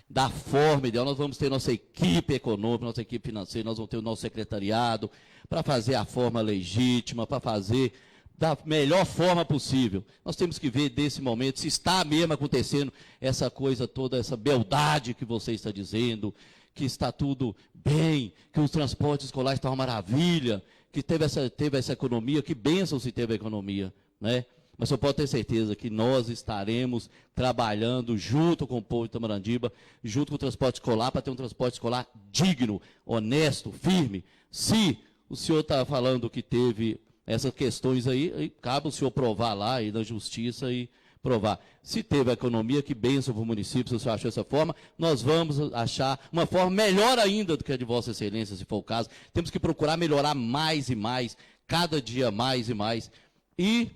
da forma ideal, nós vamos ter nossa equipe econômica, nossa equipe financeira, nós vamos ter o nosso secretariado, para fazer a forma legítima, para fazer da melhor forma possível. Nós temos que ver desse momento se está mesmo acontecendo essa coisa toda, essa beldade que você está dizendo, que está tudo bem, que os transportes escolares estão uma maravilha, que teve essa economia, que bênção se teve a economia, né? Mas você pode ter certeza que nós estaremos trabalhando junto com o povo de Itamaratiba, junto com o transporte escolar, para ter um transporte escolar digno, honesto, firme. Se o senhor está falando que teve essas questões aí, cabe o senhor provar lá e na justiça e provar. Se teve a economia, que bênção para o município, se o senhor achou essa forma, nós vamos achar uma forma melhor ainda do que a de Vossa Excelência, se for o caso. Temos que procurar melhorar mais e mais, cada dia mais e mais. E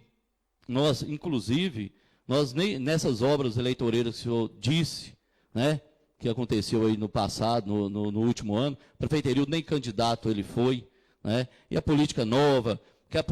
nós, inclusive, nessas obras eleitoreiras que o senhor disse, né, que aconteceu aí no passado, no último ano, o prefeito Erildo nem candidato ele foi, né, e a política nova, que é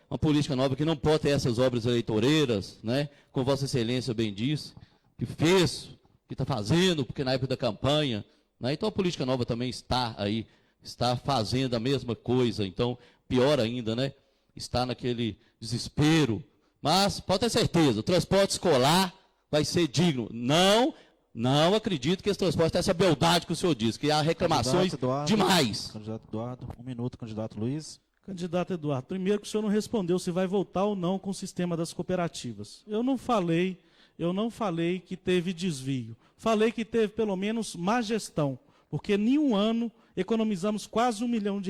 uma política nova que não pode ter essas obras eleitoreiras, né, como Vossa Excelência bem disse, que fez, que está fazendo, porque na época da campanha, né, então a política nova também está aí, está fazendo a mesma coisa, então, pior ainda, né, está naquele desespero, mas pode ter certeza, o transporte escolar vai ser digno. Não acredito que esse transporte tenha essa beldade que o senhor disse, que há reclamações demais. Candidato Eduardo, 1 minuto, candidato Luiz. Candidato Eduardo, primeiro que o senhor não respondeu se vai voltar ou não com o sistema das cooperativas. Eu não falei que teve desvio. Falei que teve pelo menos má gestão, porque em um ano economizamos quase R$1 milhão.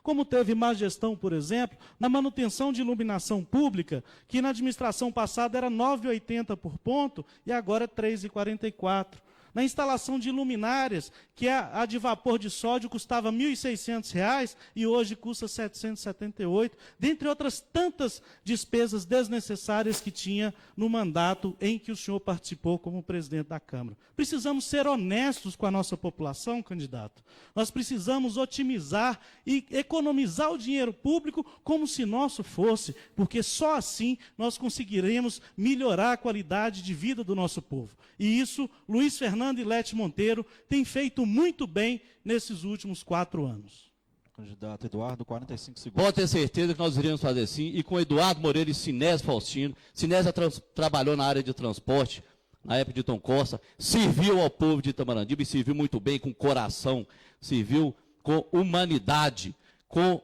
Como teve má gestão, por exemplo, na manutenção de iluminação pública, que na administração passada era R$ 9,80 por ponto e agora é R$ 3,44. Na instalação de luminárias, que a de vapor de sódio custava R$ 1.600 e hoje custa R$ 778, dentre outras tantas despesas desnecessárias que tinha no mandato em que o senhor participou como presidente da Câmara. Precisamos ser honestos com a nossa população, candidato. Nós precisamos otimizar e economizar o dinheiro público como se nosso fosse, porque só assim nós conseguiremos melhorar a qualidade de vida do nosso povo. E isso, Luiz Fernando e Lete Monteiro têm feito muito bem nesses últimos 4 anos. Candidato Eduardo, 45 segundos. Pode ter certeza que nós iremos fazer assim, e com Eduardo Moreira e Sinésio Faustino. Sinésio trabalhou na área de transporte, na época de Tom Costa, serviu ao povo de Itamaratiba e serviu muito bem, com coração, serviu com humanidade, com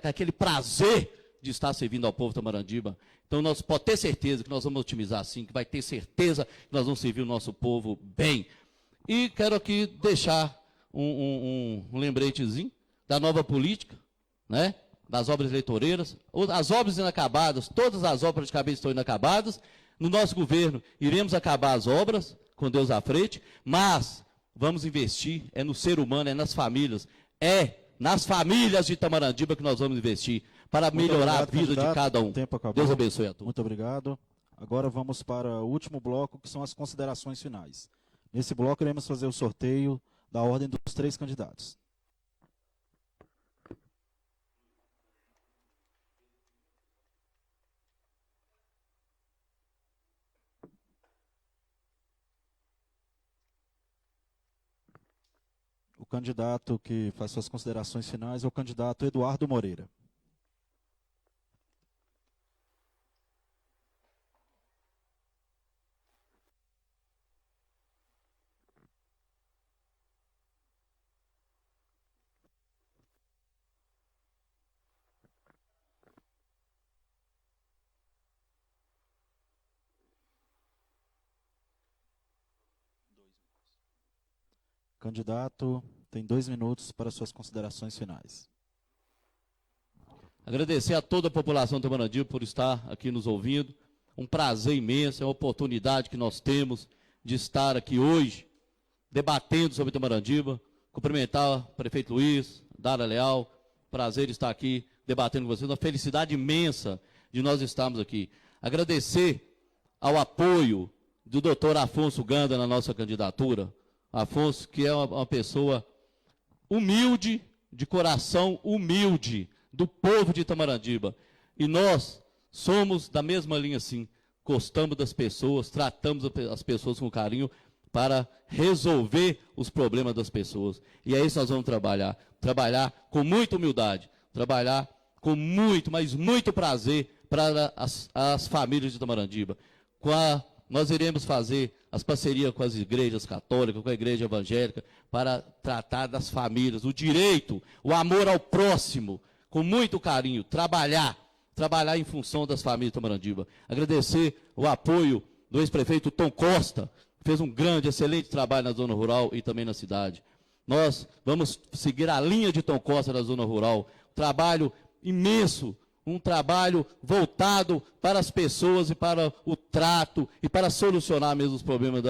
aquele prazer de estar servindo ao povo de Itamaratiba. Então, nós podemos ter certeza que nós vamos otimizar assim, que vai ter certeza que nós vamos servir o nosso povo bem. E quero aqui deixar um lembretezinho da nova política, né, das obras eleitoreiras, as obras inacabadas, todas as obras praticamente estão inacabadas. No nosso governo, iremos acabar as obras, com Deus à frente, mas vamos investir, é no ser humano, é nas famílias de Itamaratiba que nós vamos investir, para melhorar a vida de cada um. Tempo acabou. Deus abençoe a todos. Muito obrigado. Agora vamos para o último bloco, que são as considerações finais. Nesse bloco, iremos fazer o sorteio da ordem dos 3 candidatos. O candidato que faz suas considerações finais é o candidato Eduardo Moreira. Candidato, tem 2 minutos para suas considerações finais. Agradecer a toda a população de Itamaratiba por estar aqui nos ouvindo. Um prazer imenso, é uma oportunidade que nós temos de estar aqui hoje, debatendo sobre Itamaratiba. Cumprimentar o prefeito Luiz, Dara Leal, prazer estar aqui debatendo com vocês. Uma felicidade imensa de nós estarmos aqui. Agradecer ao apoio do doutor Afonso Ganda na nossa candidatura. Afonso, que é uma pessoa humilde, de coração humilde, do povo de Itamarandiba. E nós somos da mesma linha assim, gostamos das pessoas, tratamos as pessoas com carinho para resolver os problemas das pessoas. E é isso que nós vamos trabalhar. Trabalhar com muita humildade, trabalhar com muito, mas muito prazer para as famílias de Itamarandiba. Nós iremos fazer as parcerias com as igrejas católicas, com a igreja evangélica, para tratar das famílias, o direito, o amor ao próximo, com muito carinho, trabalhar em função das famílias de Itamarandiba. Agradecer o apoio do ex-prefeito Tom Costa, que fez um grande, excelente trabalho na zona rural e também na cidade. Nós vamos seguir a linha de Tom Costa na zona rural, trabalho imenso, um trabalho voltado para as pessoas e para o trato e para solucionar mesmo os problemas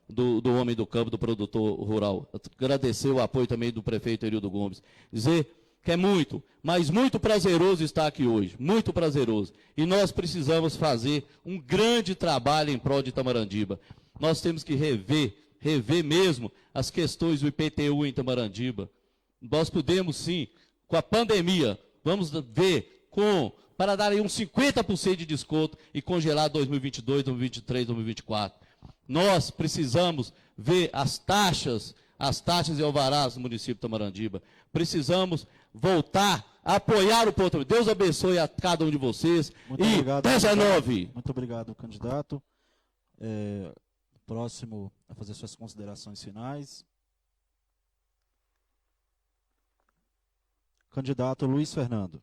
do homem do campo, do produtor rural. Agradecer o apoio também do prefeito Herildo Gomes. Dizer que é muito, mas muito prazeroso estar aqui hoje, muito prazeroso. E nós precisamos fazer um grande trabalho em prol de Itamarandiba. Nós temos que rever mesmo as questões do IPTU em Itamarandiba. Nós podemos sim, com a pandemia, vamos ver para dar aí uns 50% de desconto e congelar 2022, 2023, 2024. Nós precisamos ver as taxas e alvarás do município de Itamarandiba. Precisamos voltar a apoiar o povo. Deus abençoe a cada um de vocês. Muito e obrigado, 19. Muito obrigado, candidato. Próximo a fazer suas considerações finais. Candidato Luiz Fernando.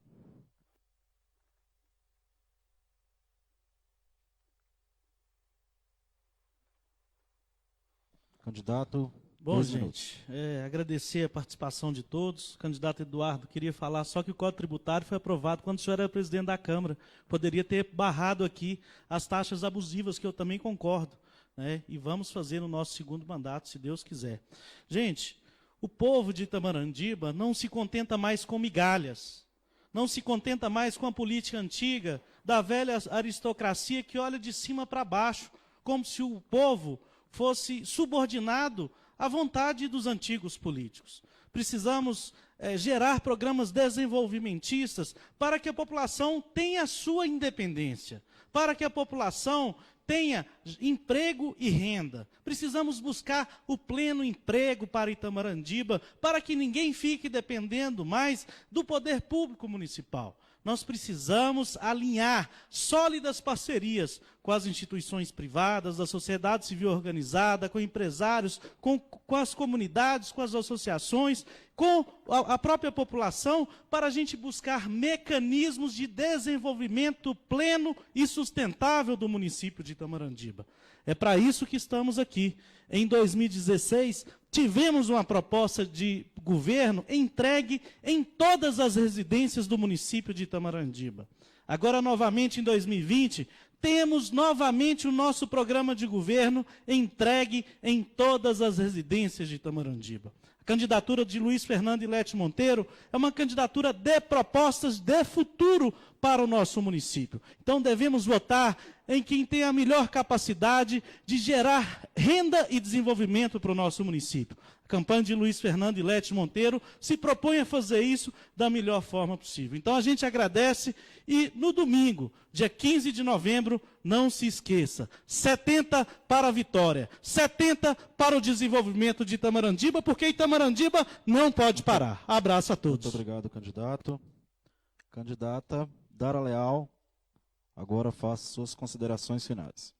Candidato, Bom, 2 minutos. gente, agradecer a participação de todos. Candidato Eduardo, queria falar só que o Código Tributário foi aprovado quando o senhor era presidente da Câmara. Poderia ter barrado aqui as taxas abusivas, que eu também concordo, né? E vamos fazer no nosso segundo mandato, se Deus quiser. Gente, o povo de Itamarandiba não se contenta mais com migalhas, não se contenta mais com a política antiga da velha aristocracia que olha de cima para baixo, como se o povo fosse subordinado à vontade dos antigos políticos. Precisamos gerar programas desenvolvimentistas para que a população tenha sua independência, para que a população tenha emprego e renda. Precisamos buscar o pleno emprego para Itamarandiba, para que ninguém fique dependendo mais do poder público municipal. Nós precisamos alinhar sólidas parcerias com as instituições privadas, da sociedade civil organizada, com empresários, com as comunidades, com as associações, com a própria população, para a gente buscar mecanismos de desenvolvimento pleno e sustentável do município de Itamarandiba. É para isso que estamos aqui. Em 2016, tivemos uma proposta de governo entregue em todas as residências do município de Itamarandiba. Agora, novamente, em 2020, temos novamente o nosso programa de governo entregue em todas as residências de Itamarandiba. A candidatura de Luiz Fernando e Lete Monteiro é uma candidatura de propostas de futuro para o nosso município. Então, devemos votar em quem tem a melhor capacidade de gerar renda e desenvolvimento para o nosso município. A campanha de Luiz Fernando e Lete Monteiro se propõe a fazer isso da melhor forma possível. Então, a gente agradece e, no domingo, dia 15 de novembro, não se esqueça, 70 para a vitória, 70 para o desenvolvimento de Itamarandiba, porque Itamarandiba não pode parar. Abraço a todos. Muito obrigado, candidato. Candidata Dara Leal, agora faça suas considerações finais.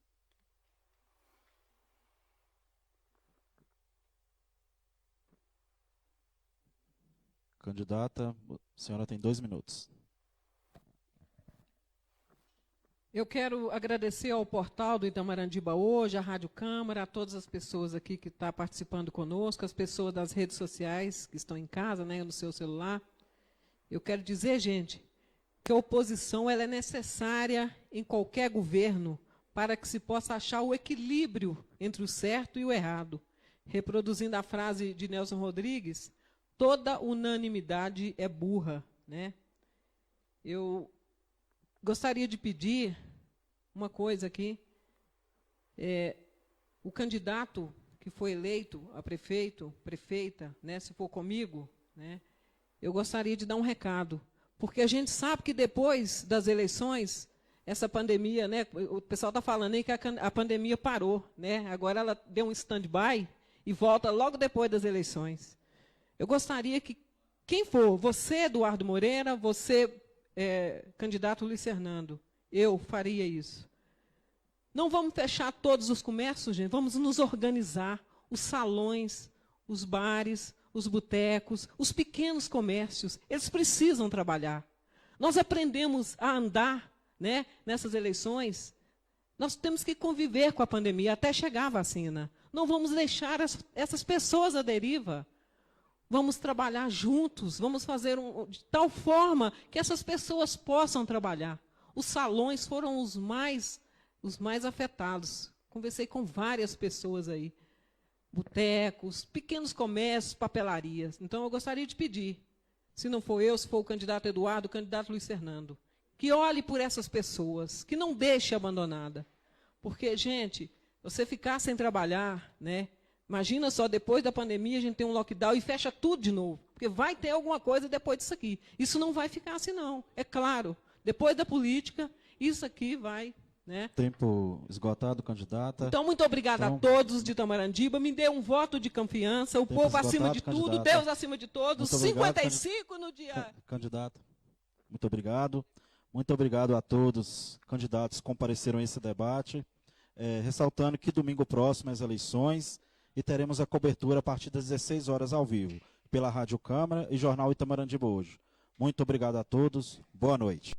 Candidata, a senhora tem 2 minutos. Eu quero agradecer ao portal do Itamarandiba Hoje, à Rádio Câmara, a todas as pessoas aqui que estão participando conosco, as pessoas das redes sociais que estão em casa, né, no seu celular. Eu quero dizer, gente, que a oposição ela é necessária em qualquer governo para que se possa achar o equilíbrio entre o certo e o errado. Reproduzindo a frase de Nelson Rodrigues, toda unanimidade é burra, né? Eu gostaria de pedir uma coisa aqui. O candidato que foi eleito a prefeito, prefeita, né, se for comigo, né, eu gostaria de dar um recado, porque a gente sabe que depois das eleições, essa pandemia, né, o pessoal está falando aí que a pandemia parou, né, agora ela deu um stand-by e volta logo depois das eleições. Eu gostaria que quem for, você, Eduardo Moreira, você, candidato Luiz Fernando, eu faria isso. Não vamos fechar todos os comércios, gente, vamos nos organizar, os salões, os bares, os botecos, os pequenos comércios, eles precisam trabalhar. Nós aprendemos a andar, né, nessas eleições, nós temos que conviver com a pandemia até chegar a vacina. Não vamos deixar essas pessoas à deriva. Vamos trabalhar juntos, vamos fazer de tal forma que essas pessoas possam trabalhar. Os salões foram os mais afetados. Conversei com várias pessoas aí. Botecos, pequenos comércios, papelarias. Então, eu gostaria de pedir, se não for eu, se for o candidato Eduardo, o candidato Luiz Fernando, que olhe por essas pessoas, que não deixe abandonada. Porque, gente, você ficar sem trabalhar, né? Imagina só, depois da pandemia, a gente tem um lockdown e fecha tudo de novo. Porque vai ter alguma coisa depois disso aqui. Isso não vai ficar assim, não. É claro. Depois da política, isso aqui vai... né? Tempo esgotado, candidata. Então, muito obrigada a todos de Itamorandiba. Me dê um voto de confiança. O povo acima de tudo, Deus acima de todos. Muito obrigado, 55 no dia. Candidato, muito obrigado. Muito obrigado a todos candidatos que compareceram a esse debate. Ressaltando que domingo próximo as eleições e teremos a cobertura a partir das 16 horas ao vivo, pela Rádio Câmara e Jornal Itamorandiba Hoje. Muito obrigado a todos. Boa noite.